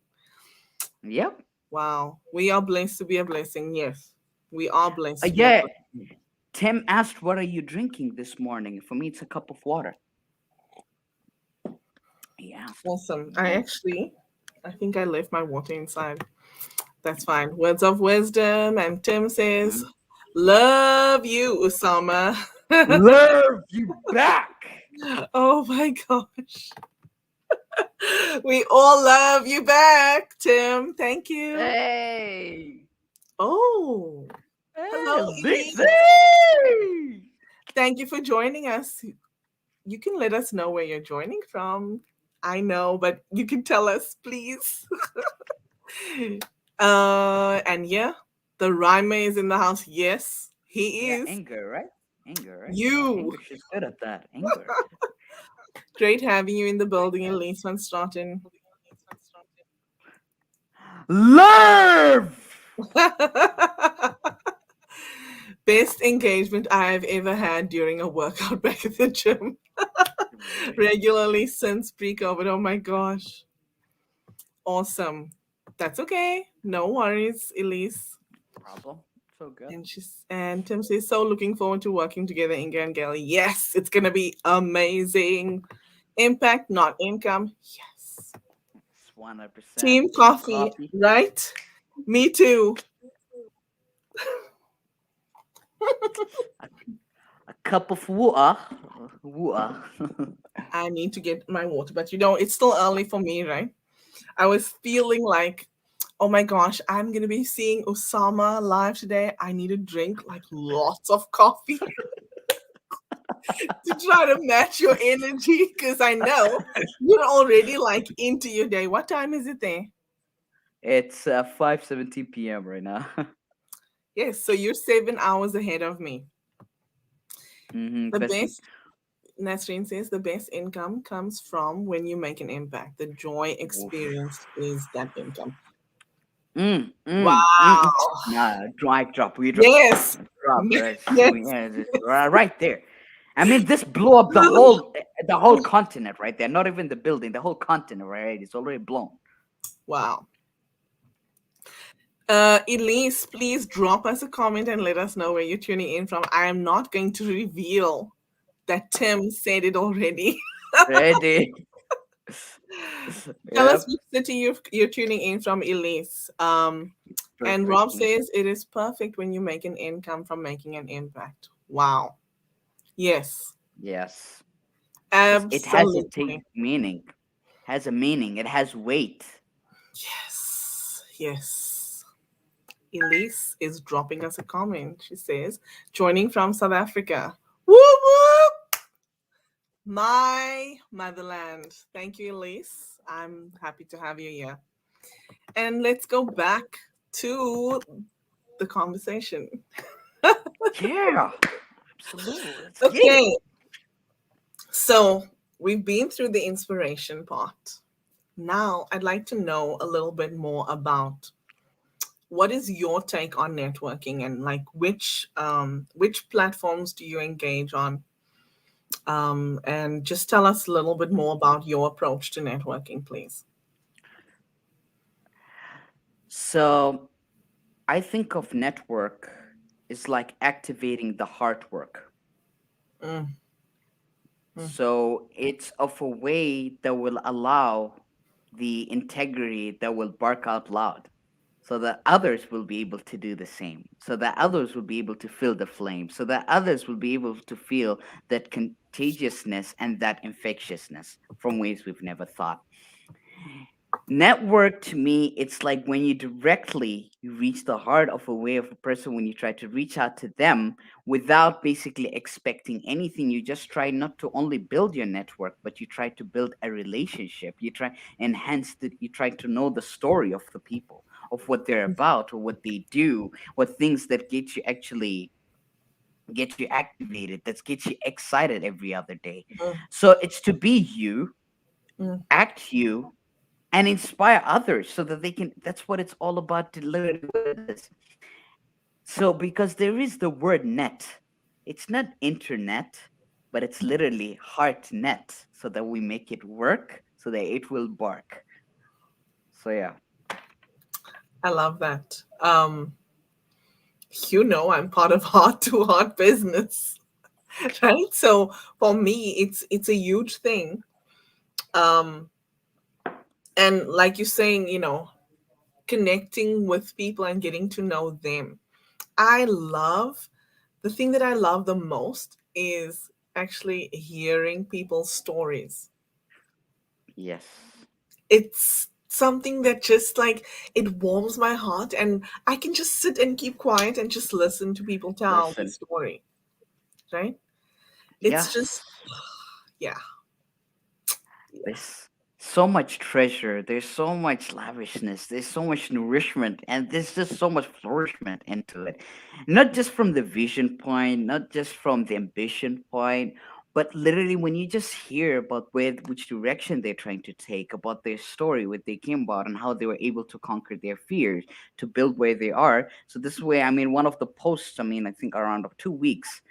Yep. Wow. We are blessed to be a blessing. Yes. We are blessed to be a Yeah. blessing. Tim asked, "What are you drinking this morning?" For me, it's a cup of water. He asked. Awesome. Yeah. I think I left my water inside. That's fine. Words of wisdom. And Tim says, Mhm. love you, Usama. Love you back. Oh my gosh. We all love you back, Tim. Thank you. Hey. Oh, Hey, hello, Lizzie. Elise. Thank you for joining us. You can let us know where you're joining from. I know, but you can tell us, please. And yeah, the rhymer is in the house. Yes, he Yeah, is. anger, right? Anger, right? You. Anger, she's good at that. Anger. Great having you in the building, Elise van Straten. Love. Best engagement I've ever had during a workout back at the gym. Right. Regularly since pre-COVID. Oh my gosh. Awesome. That's okay. No worries, Elise. Problem. So good. And Tim says, so looking forward to working together, Inga and Gail. Yes, it's gonna be amazing. Impact, not income. Yes. It's 100% Team team coffee, coffee. right? Me too. A, a cup of water. Water. I need to get my water, but it's still early for me, right? I was feeling like, oh my gosh, I'm gonna be seeing Osama live today. I need to drink like lots of coffee to try to match your energy because I know you're already like into your day. What time is it there? It's 5:17 p.m. right now. Yes, so you're 7 hours ahead of me. The Bestie. best, Nasreen says, the best income comes from when you make an impact. The joy Oof. experienced is that income. Mm, mm, mm, mm. Wow. Nah, drop. We drop. Yes. Drop. So Yes. yeah, right there. I mean, this blew up the whole continent right there. Not even the building, the whole continent, right? It's already blown. Wow. Elise, please drop us a comment and let us know where you're tuning in from. I am not going to reveal that Tim said it already. Ready? Tell us Yep. which city you're tuning in from, Elise. And Rob Perfectly. says it is perfect when you make an income from making an impact. Wow. Yes, Yes. Yes. It has a absolutely. meaning. Has a meaning. It has weight. Yes, yes. Elise is dropping us a comment. She says, joining from South Africa. Woo woo! My motherland. Thank you, Elise. I'm happy to have you here. And let's go back to the conversation. Yeah. Absolutely. Let's get it. Okay, so we've been through the inspiration part. Now, I'd like to know a little bit more about what is your take on networking and like which platforms do you engage on, and just tell us a little bit more about your approach to networking, please. So I think of network is like activating the heart work. Mm, mm. So it's of a way that will allow the integrity that will bark out loud so that others will be able to do the same, so that others will be able to feel the flame, so that others will be able to feel that contagiousness and that infectiousness from ways we've never thought. Network to me, it's like when you reach the heart of a way of a person when you try to reach out to them without basically expecting anything. You just try not to only build your network, but you try to build a relationship. You try enhance that. You try to know the story of the people, of what they're about, or what they do, what things that get you activated, that gets you excited every other day. Mm, So it's to be you, mm, act you, and inspire others so that they can. That's what it's all about, literally what it is. So because there is the word net, it's not internet, but it's literally heart net, so that we make it work so that it will bark. So yeah. I love that. I'm part of Heart to Heart business, right? So for me, it's a huge thing. Um, and like you're saying, connecting with people and getting to know them. I love the thing that I love the most is actually hearing people's stories. Yes. It's something that just like it warms my heart, and I can just sit and keep quiet and just listen to people tell the Listen. story, right? It's just, Yes. yeah, yeah, There's so much treasure, there's so much lavishness, there's so much nourishment, and there's just so much flourishment into it. Not just from the vision point, not just from the ambition point, but literally when you just hear about which direction they're trying to take, about their story, what they came about, and how they were able to conquer their fears to build where they are. So this way, I mean, one of the posts, I mean, I think around of 2 weeks,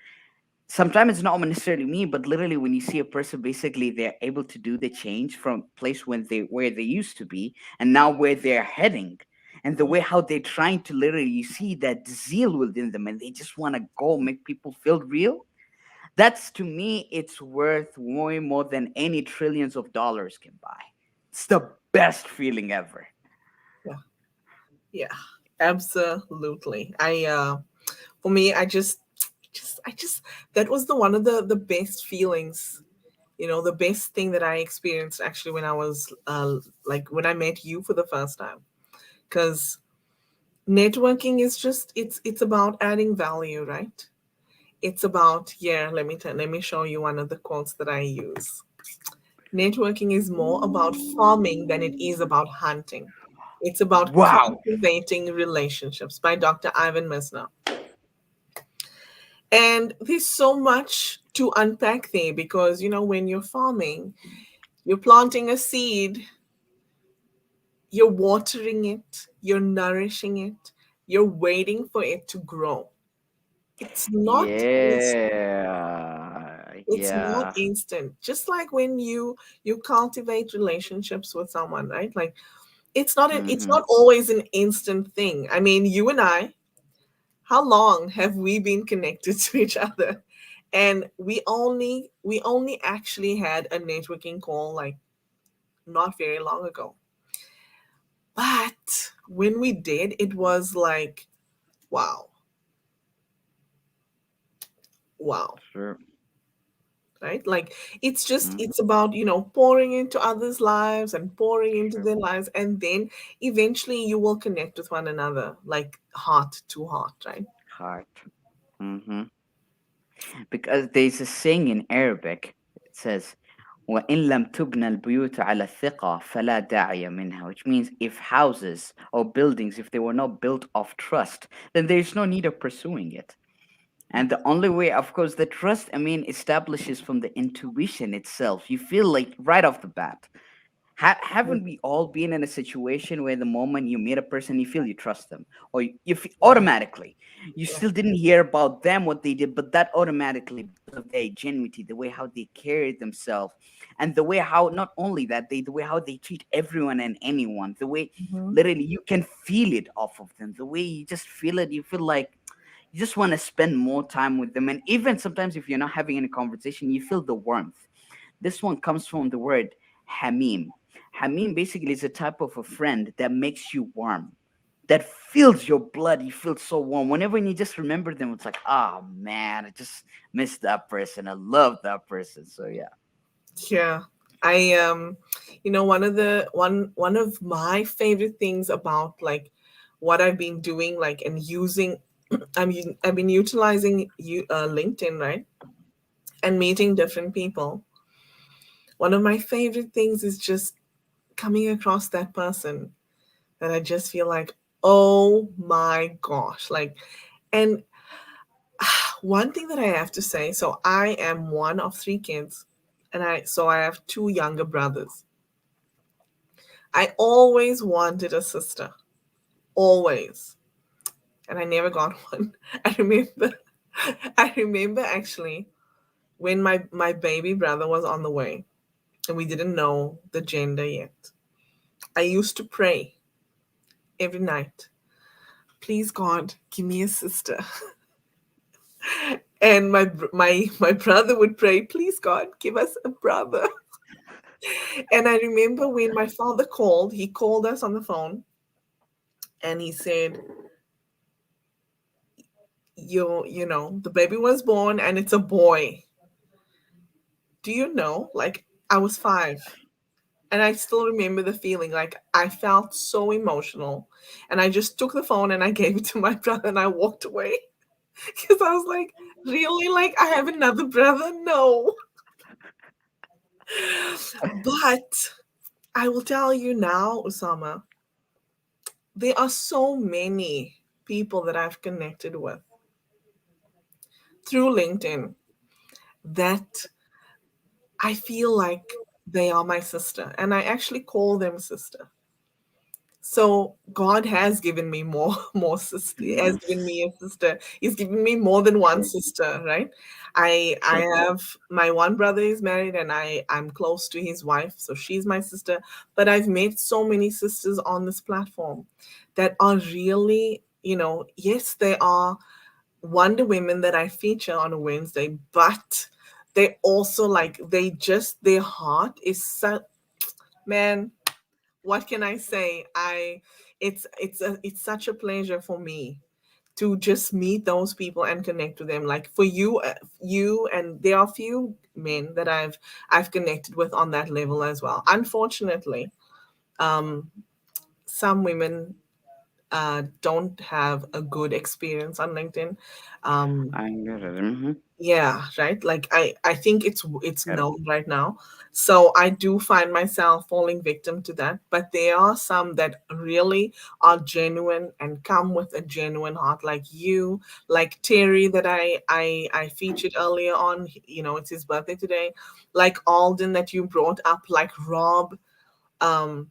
sometimes it's not necessarily me, but literally when you see a person basically they're able to do the change from place when they where they used to be and now where they're heading, and the way how they're trying to literally, you see that zeal within them and they just want to go make people feel real. That's, to me, it's worth way more than any trillions of dollars can buy. It's the best feeling ever. yeah, yeah, absolutely. For me, I just that was the one of the best feelings. The best thing that I experienced actually when I was like when I met you for the first time, because networking is just it's about adding value, right? It's about, yeah, let me show you one of the quotes that I use. Networking is more about farming than it is about hunting. It's about Wow. cultivating relationships, by Dr. Ivan Misner. And there's so much to unpack there because, when you're farming, you're planting a seed, you're watering it, you're nourishing it, you're waiting for it to grow. It's not Yeah. it's not Yeah. instant. Just like when you cultivate relationships with someone, right? Like it's Hmm. not always an instant thing. I mean, you and I, how long have we been connected to each other? And we only actually had a networking call like not very long ago. But when we did, it was like, wow, wow, Sure. right? Like Mhm. it's about, pouring into others' lives and pouring into Sure. their lives, and then eventually you will connect with one another, like heart to heart, right? Heart. Hmm. Because there's a saying in Arabic. It says, وَإِن لَمْ تُبْنَى الْبُيُوتُ عَلَى الثِّقَةِ فَلَا دَاعِيَ مِنْهَا, which means if houses or buildings, if they were not built of trust, then there's no need of pursuing it. And the only way, of course, the trust, I mean, establishes from the intuition itself. You feel like right off the bat. Haven't we all been in a situation where the moment you meet a person, you feel you trust them, or Yeah, automatically, you yeah, still didn't hear about them what they did, but that automatically because of their genuinity, the way how they carry themselves, and the way how not only that the way how they treat everyone and anyone, the way hmm, literally you can feel it off of them, the way you just feel it, you feel like you just want to spend more time with them, and even sometimes if you're not having any conversation, you feel the warmth. This one comes from the word hamim. Hamim basically is a type of a friend that makes you warm, that fills your blood. You feel so warm. Whenever you just remember them, it's like, oh man, I just miss that person. I love that person. So yeah. yeah. I one of my favorite things about like what I've been doing, like, and using, I've been utilizing LinkedIn, right, and meeting different people. One of my favorite things is just coming across that person that I just feel like, oh my gosh, like, and one thing that I have to say, so I am one of three kids, and I have two younger brothers. I always wanted a sister, always, and I never got one. I remember, I remember actually when my baby brother was on the way, and we didn't know the gender yet. I used to pray every night, please God, give me a sister. And my brother would pray, please God, give us a brother. And I remember when my father called, he called us on the phone and he said, the baby was born and it's a boy. Do you know? Like, I was 5. And I still remember the feeling. Like, I felt so emotional. And I just took the phone and I gave it to my brother and I walked away. Because I was like, really? Like, I have another brother? No. But I will tell you now, Usama, there are so many people that I've connected with through LinkedIn that I feel like they are my sister. And I actually call them sister. So God has given me more more sister. He has given Yes. me a sister. He's given me more than one sister, right? I True. have my one brother is married and I'm close to his wife, so she's my sister. But I've met so many sisters on this platform that are really, yes, they are Wonder Women that I feature on a Wednesday, but they also like their heart is so, man, what can I say? It's such a pleasure for me to just meet those people and connect with them. Like for you, and there are few men that I've connected with on that level as well. Unfortunately, um, some women don't have a good experience on LinkedIn. Um, I get it. Mm-hmm. yeah, right. Like I think it's Get it. known right now. So I do find myself falling victim to that. But there are some that really are genuine and come with a genuine heart, like you, like Terry that I featured earlier on. It's his birthday today. Like Alden that you brought up, like Rob, um,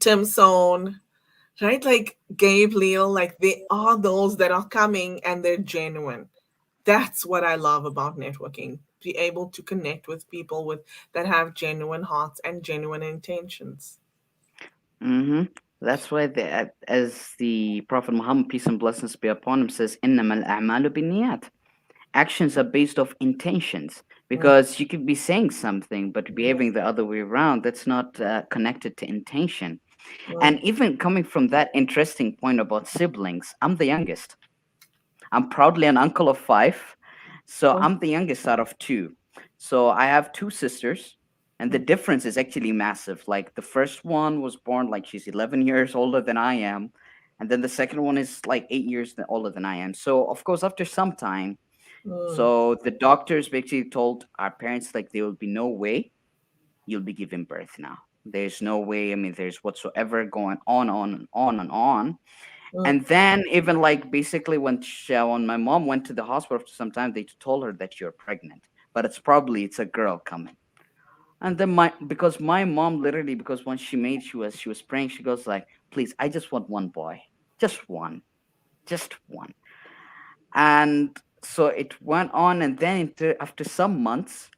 Tim Sohn, right? Like Gabe Leal, like they are those that are coming and they're genuine. That's what I love about networking. Be able to connect with people that have genuine hearts and genuine intentions. Mm-hmm. That's why, as the Prophet Muhammad, peace and blessings be upon him, says, "Innamal a'malu binniyat." Actions are based off intentions, Mm, because you could be saying something but behaving the other way around. That's not connected to intention. And mm, even coming from that interesting point about siblings, I'm the youngest. I'm proudly an uncle of 5. So mm, I'm the youngest out of 2. So I have 2 sisters, and the mm, difference is actually massive. Like the first one was born like she's 11 years older than I am, and then the second one is like 8 years older than I am. So of course after some time, mm, so the doctors basically told our parents like there will be no way you'll be giving birth now. There's no way. I mean, there's whatsoever going on and on and on. mm. And then even like basically when my mom went to the hospital after some time, they told her that you're pregnant, but it's a girl coming. And then because my mom literally, because when she was praying, she goes like, please, I just want one boy, just one, just one. And so it went on, and then after some months,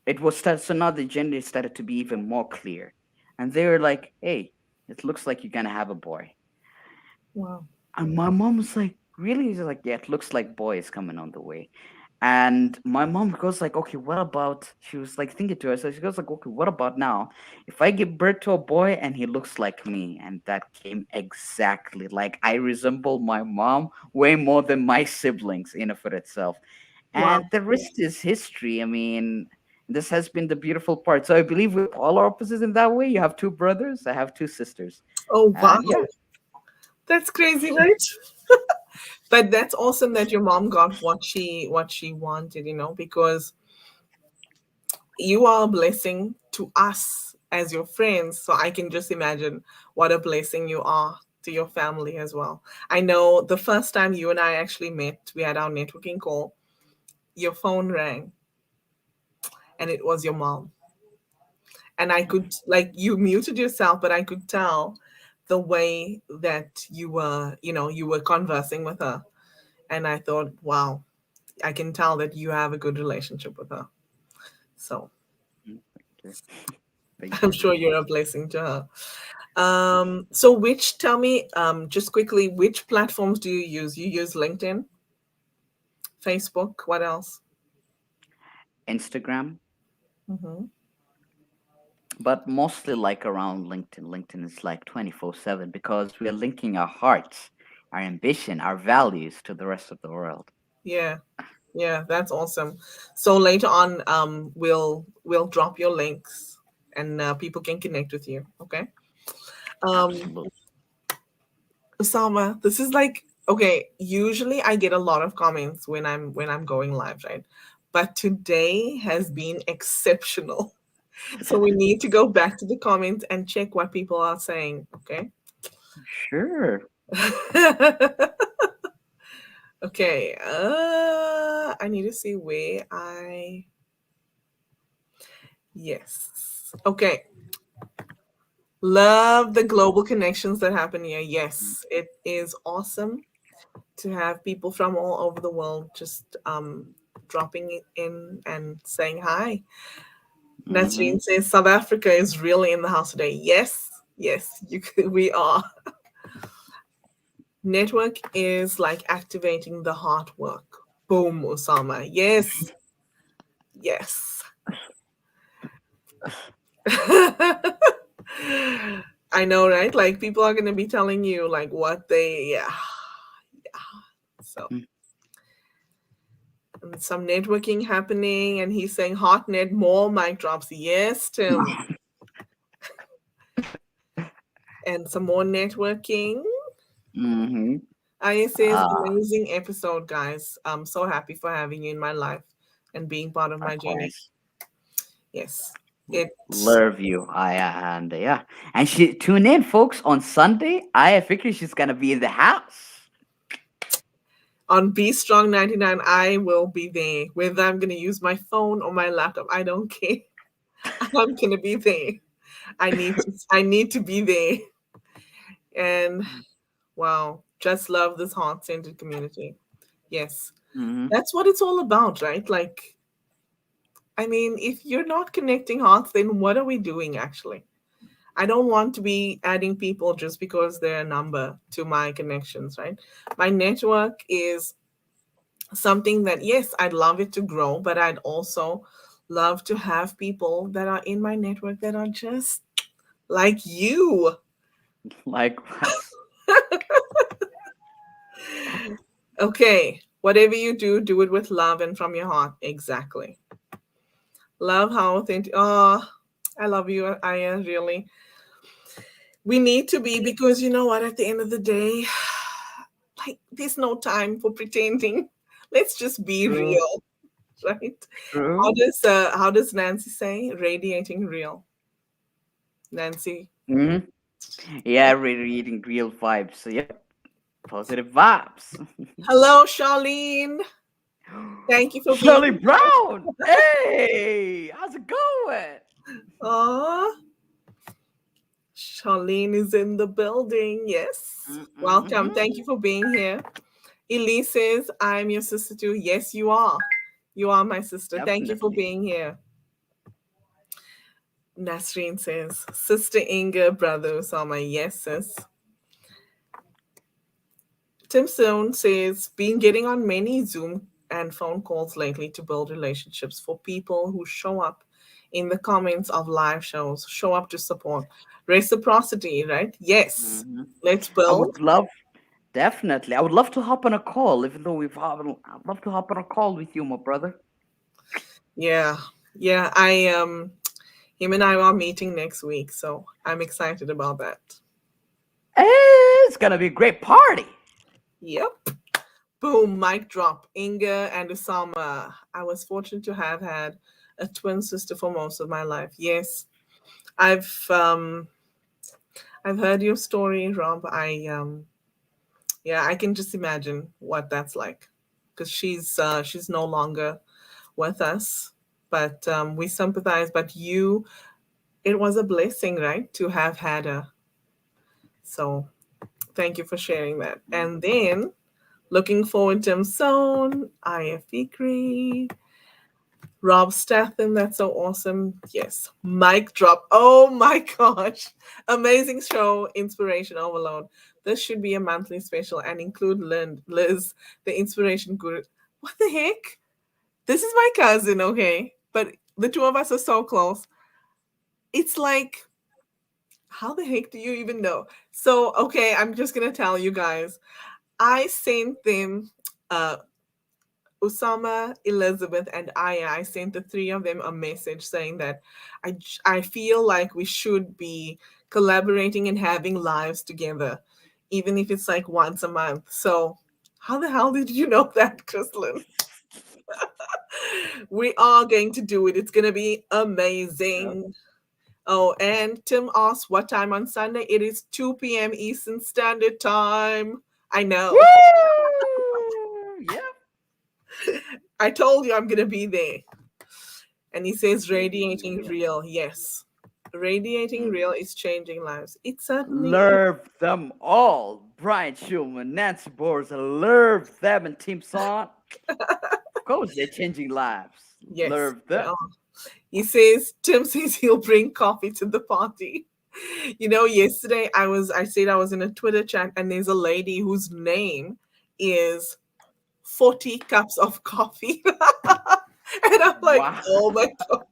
so now the gender started to be even more clear, and they were like, hey, it looks like you're gonna have a boy. Wow. And my mom was like, really? He's like, yeah, it looks like boy is coming on the way. And my mom goes like, okay, what about? She was like thinking to herself. She goes like, okay, what about now? If I give birth to a boy and he looks like me, and that came exactly like I resemble my mom way more than my siblings in and for itself. And Wow. the rest is history. I mean, This has been the beautiful part. So I believe we're polar opposites in that way. You have two brothers, I have two sisters. Oh wow, And yeah, that's crazy, right? But that's awesome that your mom got what she wanted, because you are a blessing to us as your friends. So I can just imagine what a blessing you are to your family as well. I know the first time you and I actually met, we had our networking call, your phone rang and it was your mom. And I could, like, you muted yourself, but I could tell the way that you were conversing with her. And I thought, wow, I can tell that you have a good relationship with her. So okay. Thank I'm you. sure you're a blessing to her. So tell me, just quickly, which platforms do you use? You use LinkedIn, Facebook, what else? Instagram, Hmm. but mostly like around LinkedIn. LinkedIn is like 24/7 because we are linking our hearts, our ambition, our values to the rest of the world. Yeah, yeah, that's awesome. So later on, we'll drop your links and people can connect with you. Okay. Um, Absolutely. Usama, this is like, okay, usually I get a lot of comments when I'm going live, right? But today has been exceptional. So we need to go back to the comments and check what people are saying, okay? Sure. Okay, I need to see where I yes. Okay. Love the global connections that happen here. Yes, it is awesome to have people from all over the world just dropping it in and saying hi. Mm-hmm. Nasreen says South Africa is really in the house today. Yes, yes, we are. Network is like activating the heart work. Boom, Osama. Yes, yes. I know, right? Like people are gonna be telling you like what they yeah. So and some networking happening and he's saying hot net more mic drops. Yes, Tim. And some more networking. Mm-hmm. I says Ah, amazing episode, guys. I'm so happy for having you in my life and being part of my journey. likewise. Yes. It Love you. I and yeah. And she tune in, folks, on Sunday. I figure she's gonna be in the house. on Be Strong 99, I will be there. Whether I'm gonna use my phone or my laptop, I don't care. I'm gonna be there. I need to be there. And wow, just love this heart-centered community. Yes. Mm-hmm. That's what it's all about, right? Like, I mean, if you're not connecting hearts, then what are we doing actually? I don't want to be adding people just because they're a number to my connections, right? My network is something that, yes, I'd love it to grow, but I'd also love to have people that are in my network that are just like you. Likewise. Okay, whatever you do, do it with love and from your heart. Exactly. Love how authentic. Oh, I love you, Aya, really. We need to be because you know what, at the end of the day, like there's no time for pretending. Let's just be True. real, right? How True. does how does Nancy say? Radiating real. Nancy. Hmm. Yeah, really reading real vibes. So yep, positive vibes. Hello, Charlene. Thank you for being Shirley Brown. Hey, how's it going? here. Aw, Charlene is in the building. Yes. Welcome. Thank you Mm-hmm. for being here. Elise says, I'm your sister too. Yes, you are. You are my sister. Thank you for Definitely. being here. Nasreen says, Sister Inga, brother Osama. Yes, sis. Tim Stone says, been getting on many Zoom and phone calls lately to build relationships for people who show up in the comments of live shows, show up to support. Reciprocity, right? Yes. Hmm. Let's I build. would love, definitely. I would love to hop on a call, even though I'd love to hop on a call with you, my brother. Yeah. Yeah, I him and I are meeting next week, so I'm excited about that. It's gonna be a great party. Yep. Boom, mic drop. Inga and Usama. I was fortunate to have had a twin sister for most of my life. Yes, I've um I've heard your story, Rob. Yeah, I can just imagine what that's like, because she's no longer with us, but we sympathize. But you, it was a blessing, right, to have had her. So thank you for sharing that. And then looking forward to Son, IF Fikri, Rob Statham. That's so awesome. Yes. Mic drop. Oh my gosh. Amazing show. Inspiration overload. This should be a monthly special and include Liz, the inspiration guru. What the heck? This is my cousin, okay? But the two of us are so close. It's like, how the heck do you even know? So, okay, I'm just going to tell you guys. I sent them uh, Usama, Elizabeth, and Aya. I sent the three of them a message saying that I feel like we should be collaborating and having lives together, even if it's like once a month. So, how the hell did you know that, Chrislyn? We are going to do it. It's going to be Yep. amazing. Oh, and Tim asked what time on Sunday. It is 2 p.m. Eastern Standard Time. I know. Woo! Yep. I told you I'm going to be there. And he says, radiating Yeah. real. Yes. Radiating Mm. real is changing lives. It certainly is. Love them all. Brian Schulman, Nancy Bors, love them and Team Son. Of course, they're changing lives. Yes, Love they them. are. He says, Tim says he'll bring coffee to the party. You know, yesterday I said I was in a Twitter chat and there's a lady whose name is 40 cups of coffee. And I'm like, Wow. oh my God,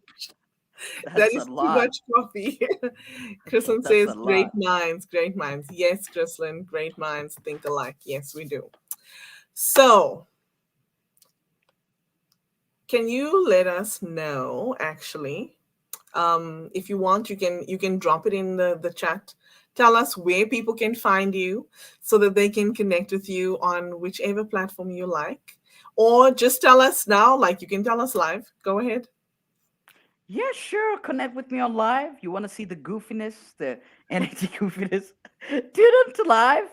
that That's a is too lot. much coffee. Chrislyn That's a says, great lot. minds, great minds. Yes, Chrislyn, great minds think alike. Yes, we do. So, can you let us know actually? If you want, you can drop it in the chat. Tell us where people can find you so that they can connect with you on whichever platform you like. Or just tell us now, like you can tell us live. Go ahead. Yeah, sure. Connect with me on live. You want to see the goofiness, the energy goofiness? Tune in to live.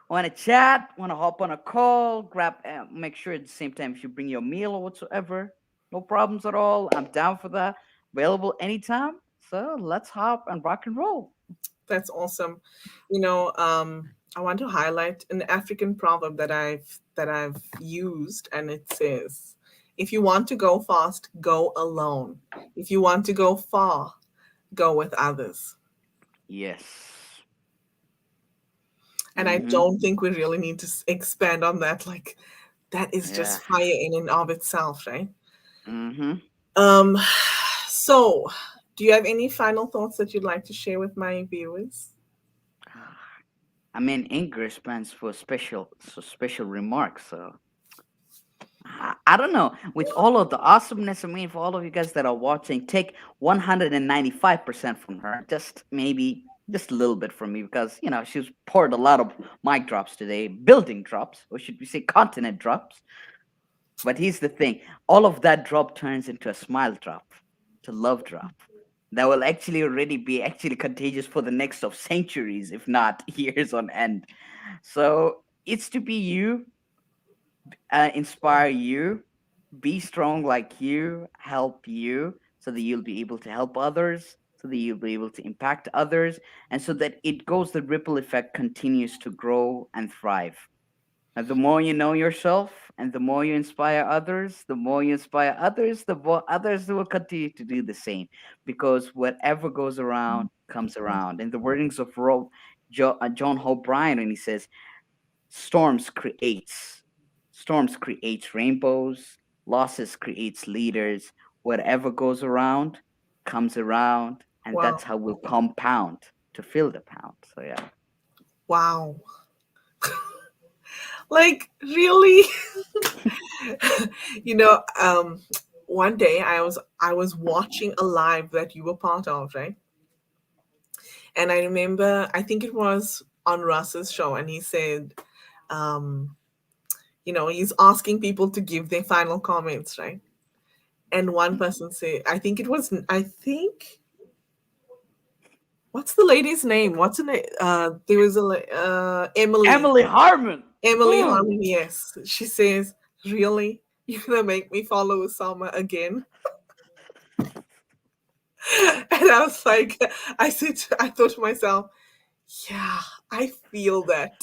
Want to chat? Want to hop on a call? Grab. Make sure at the same time if you bring your meal or whatsoever. No problems at all. I'm down for that. Available anytime. So let's hop and rock and roll. That's awesome. You know, I want to highlight an African proverb that I've used, and it says, "If you want to go fast, go alone. If you want to go far, go with others." Yes. And I Mm-hmm. don't think we really need to expand on that. Like, that is Yeah. just fire in and of itself, right? Mm-hmm. Um, so, do you have any final thoughts that you'd like to share with my viewers? I mean, English plans for special remarks. So I don't know. With all of the awesomeness, I mean, for all of you guys that are watching, take 195% from her. Just maybe, just a little bit from me because, she's poured a lot of mic drops today, building drops, or should we say continent drops. But here's the thing all of that drop turns into a smile drop, to love drop. That will actually already be actually contagious for the next of centuries, if not years on end. So it's to be you, inspire you, be strong like you, help you, so that you'll be able to help others, so that you'll be able to impact others, and so that it goes, the ripple effect continues to grow and thrive. And the more you know yourself and the more you inspire others, the more you inspire others, the more others will continue to do the same. Because whatever goes around comes around. In the wordings of John Hope Bryant, when he says, Storms creates. Storms creates rainbows. Losses creates leaders. Whatever goes around comes around, and Wow. that's how we'll compound to fill the pound. So yeah. Wow. Like, really? you know, um, one day I was watching a live that you were part of, right? And I remember, I think it was on Russ's show, and he said, um, he's asking people to give their final comments, right? And one person said, I think, what's the lady's name? What's her name? There was Emily. Emily Harmon. Emily Mm. Harmon, yes. She says, really? You're going to make me follow Usama again? And I was like, I thought to myself, yeah, I feel that.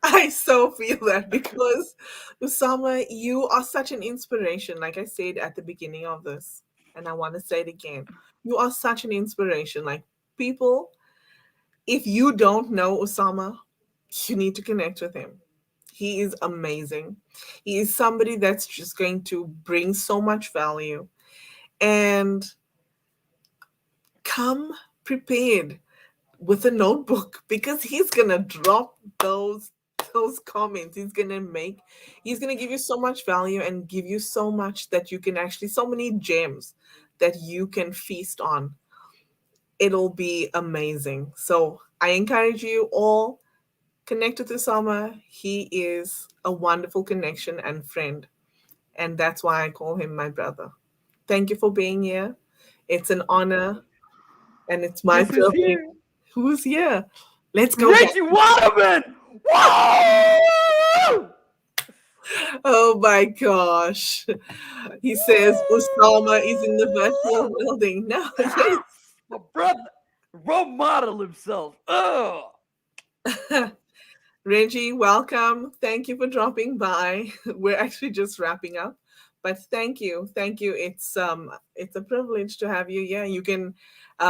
I so feel that because Usama, you are such an inspiration. Like I said at the beginning of this, and I want to say it again. You are such an inspiration. Like people, if you don't know Usama, you need to connect with him. He is amazing. He is somebody that's just going to bring so much value and come prepared with a notebook because he's gonna drop those comments. He's gonna give you so much value and give you so much that you can actually so many gems that you can feast on. It'll be amazing. So I encourage you all, connect with Usama. He is a wonderful connection and friend, and that's why I call him my brother. Thank you for being here. It's an honor and it's my Guess who's privilege. here? Who's here? Let's go back. Reggie Waterman. Whoa! Oh my gosh. He says Usama is in the virtual building. No, yes. My brother, role model himself. Oh, Reggie, welcome. Thank you for dropping by. We're actually just wrapping up. But thank you. Thank you. It's a privilege to have you. Yeah, you can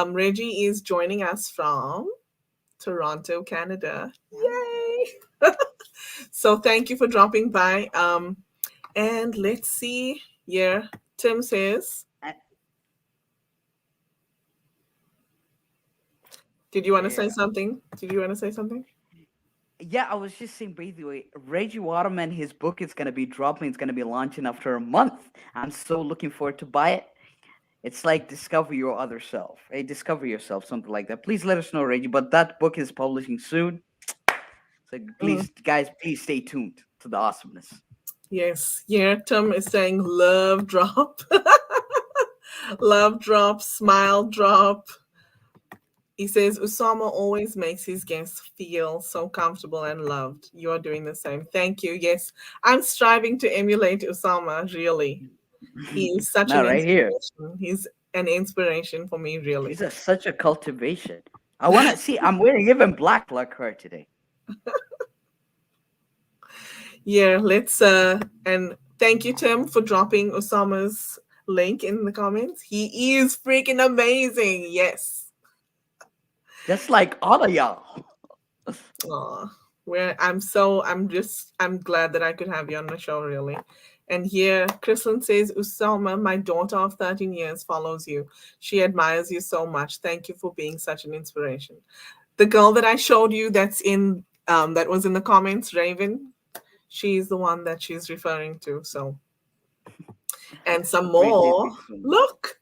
Reggie is joining us from Toronto, Canada. Yay! So thank you for dropping by. And let's see. Yeah, Tim says, did you want to say yeah. something? Did you want to say something? Yeah, I was just saying, by the way, Reggie Waterman, his book is going to be dropping. It's going to be launching after a month. I'm so looking forward to buy it. It's like Discover Your Other Self. Hey, Discover Yourself, something like that. Please let us know, Reggie. But that book is publishing soon. So Mm, please, guys, please stay tuned to the awesomeness. yes. Yeah, Tim is saying love drop. Love drop, smile drop. He says Usama always makes his guests feel so comfortable and loved. You are doing the same. Thank you. Yes, I'm striving to emulate Usama, really. He is such Now, an right here, inspiration. He's an inspiration for me, really. such a cultivation. I want to see, I'm wearing even black like her today. Yeah, let's and thank you, Tim, for dropping Osama's link in the comments. He is freaking amazing. Yes. Just like all of y'all. Aw. I'm glad that I could have you on the show, really. And here, Chrislyn says, Usama, my daughter of 13 years, follows you. She admires you so much. Thank you for being such an inspiration. The girl that I showed you that was in the comments, Raven, she's the one that she's referring to. So, and some Reggie, more. Look,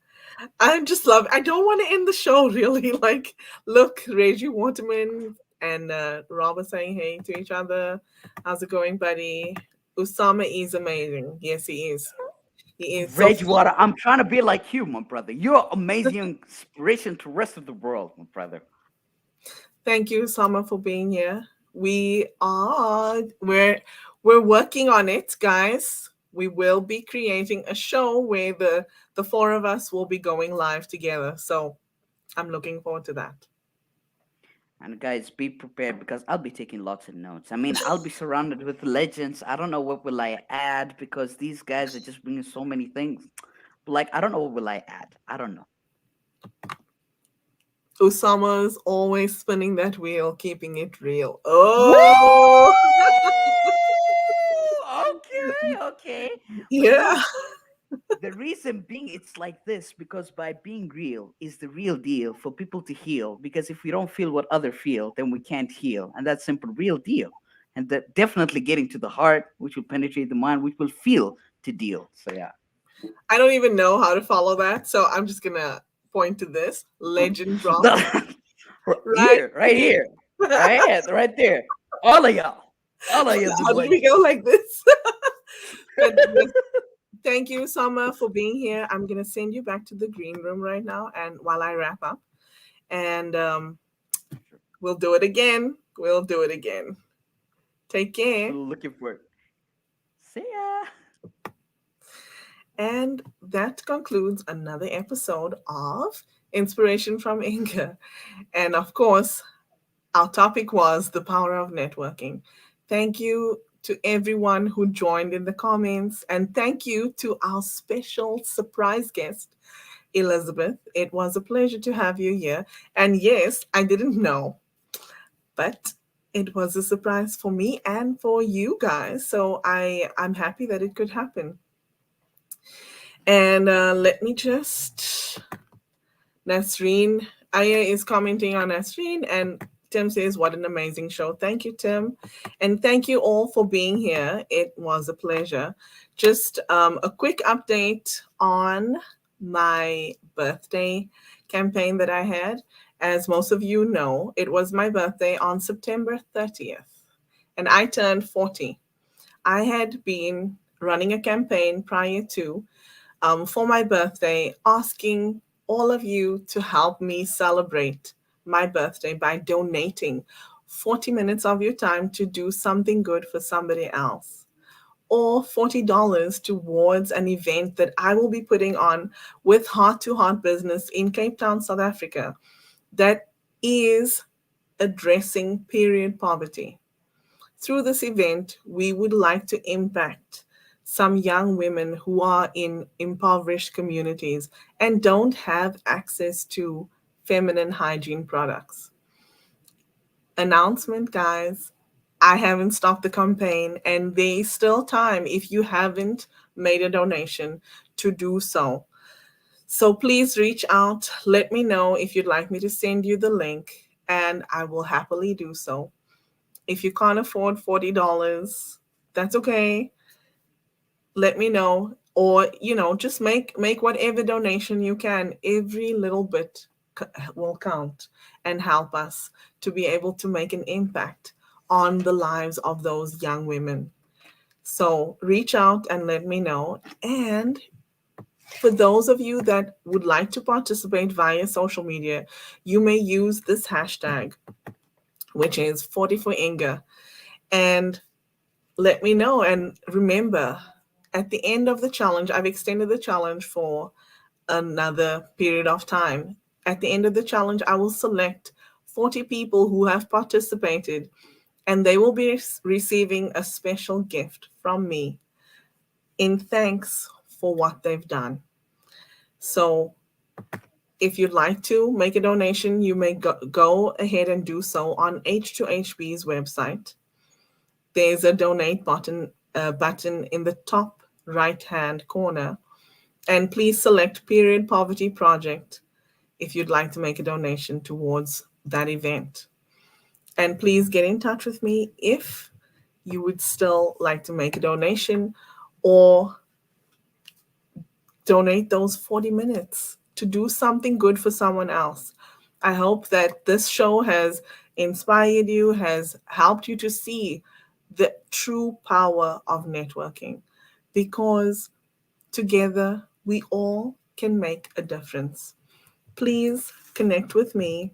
I don't want to end the show really. Like, look, Reggie Waterman and Rob are saying hey to each other. How's it going, buddy? Usama is amazing. Yes, he is. He is. So, Reggie Water, I'm trying to be like you, my brother. You're amazing inspiration to the rest of the world, my brother. thank you, Usama, for being here. We're working on it, guys. We will be creating a show where the four of us will be going live together. So I'm looking forward to that. And guys, be prepared because I'll be taking lots of notes. I mean, I'll be surrounded with legends. I don't know what will I add because these guys are just bringing so many things. But like, I don't know what will I add. I don't know. Usama's always spinning that wheel, keeping it real. Woo! Oh, Okay, okay. But yeah. look, the reason being it's like this because by being real is the real deal for people to heal. Because if we don't feel what other feel, then we can't heal. And that's simple, real deal. And that definitely getting to the heart, which will penetrate the mind, which will feel to deal. So yeah. I don't even know how to follow that, so I'm just gonna point to this legend drop right. Here, right here, right there. All of you, the How did we legend. go like this? But yes, thank you, Summer, for being here. I'm gonna send you back to the green room right now, and while I wrap up, and we'll do it again. We'll do it again. Take care. Looking for it. See ya. And that concludes another episode of Inspiration from Inga. And of course, our topic was the power of networking. Thank you to everyone who joined in the comments. And thank you to our special surprise guest, Elizabeth. It was a pleasure to have you here. And yes, I didn't know, but it was a surprise for me and for you guys. So I'm happy that it could happen. And let me just, Nasreen, Aya is commenting on Nasreen, and Tim says, what an amazing show. Thank you, Tim. And thank you all for being here. It was a pleasure. Just a quick update on my birthday campaign that I had. As most of you know, it was my birthday on September 30th, and I turned 40. I had been running a campaign prior to for my birthday, asking all of you to help me celebrate my birthday by donating 40 minutes of your time to do something good for somebody else, or $40 towards an event that I will be putting on with Heart to Heart Business in Cape Town, South Africa, that is addressing period poverty. Through this event, we would like to impact some young women who are in impoverished communities and don't have access to feminine hygiene products. Announcement, guys. I haven't stopped the campaign, and there's still time if you haven't made a donation to do so. So please reach out. Let me know if you'd like me to send you the link, and I will happily do so. If you can't afford $40, that's okay. Let me know. Or, just make whatever donation you can. Every little bit will count and help us to be able to make an impact on the lives of those young women. So reach out and let me know. And for those of you that would like to participate via social media, you may use this hashtag, which is 40 for Inga. And let me know. And remember, at the end of the challenge, I've extended the challenge for another period of time. At the end of the challenge, I will select 40 people who have participated, and they will be receiving a special gift from me in thanks for what they've done. So if you'd like to make a donation, you may go ahead and do so on H2HB's website. There's a donate button in the top right hand corner. And please select Period Poverty Project if you'd like to make a donation towards that event. And please get in touch with me if you would still like to make a donation or donate those 40 minutes to do something good for someone else. I hope that this show has inspired you, has helped you to see the true power of networking, because together we all can make a difference. Please connect with me.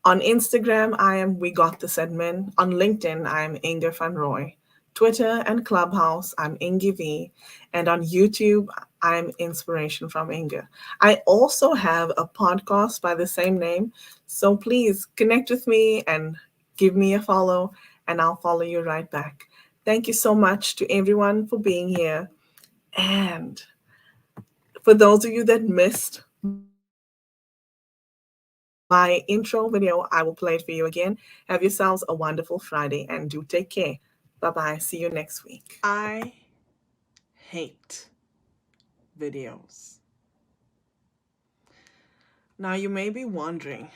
On Instagram, I am We Got This Admin. On LinkedIn, I am Inga Van Roy. Twitter and Clubhouse, I'm Ingy V. And on YouTube, I'm Inspiration from Inga. I also have a podcast by the same name. So please connect with me and give me a follow, and I'll follow you right back. Thank you so much to everyone for being here. And for those of you that missed my intro video, I will play it for you again. Have yourselves a wonderful Friday and do take care. Bye bye. See you next week. I hate videos. Now, you may be wondering,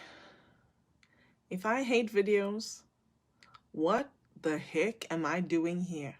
if I hate videos, what the heck am I doing here?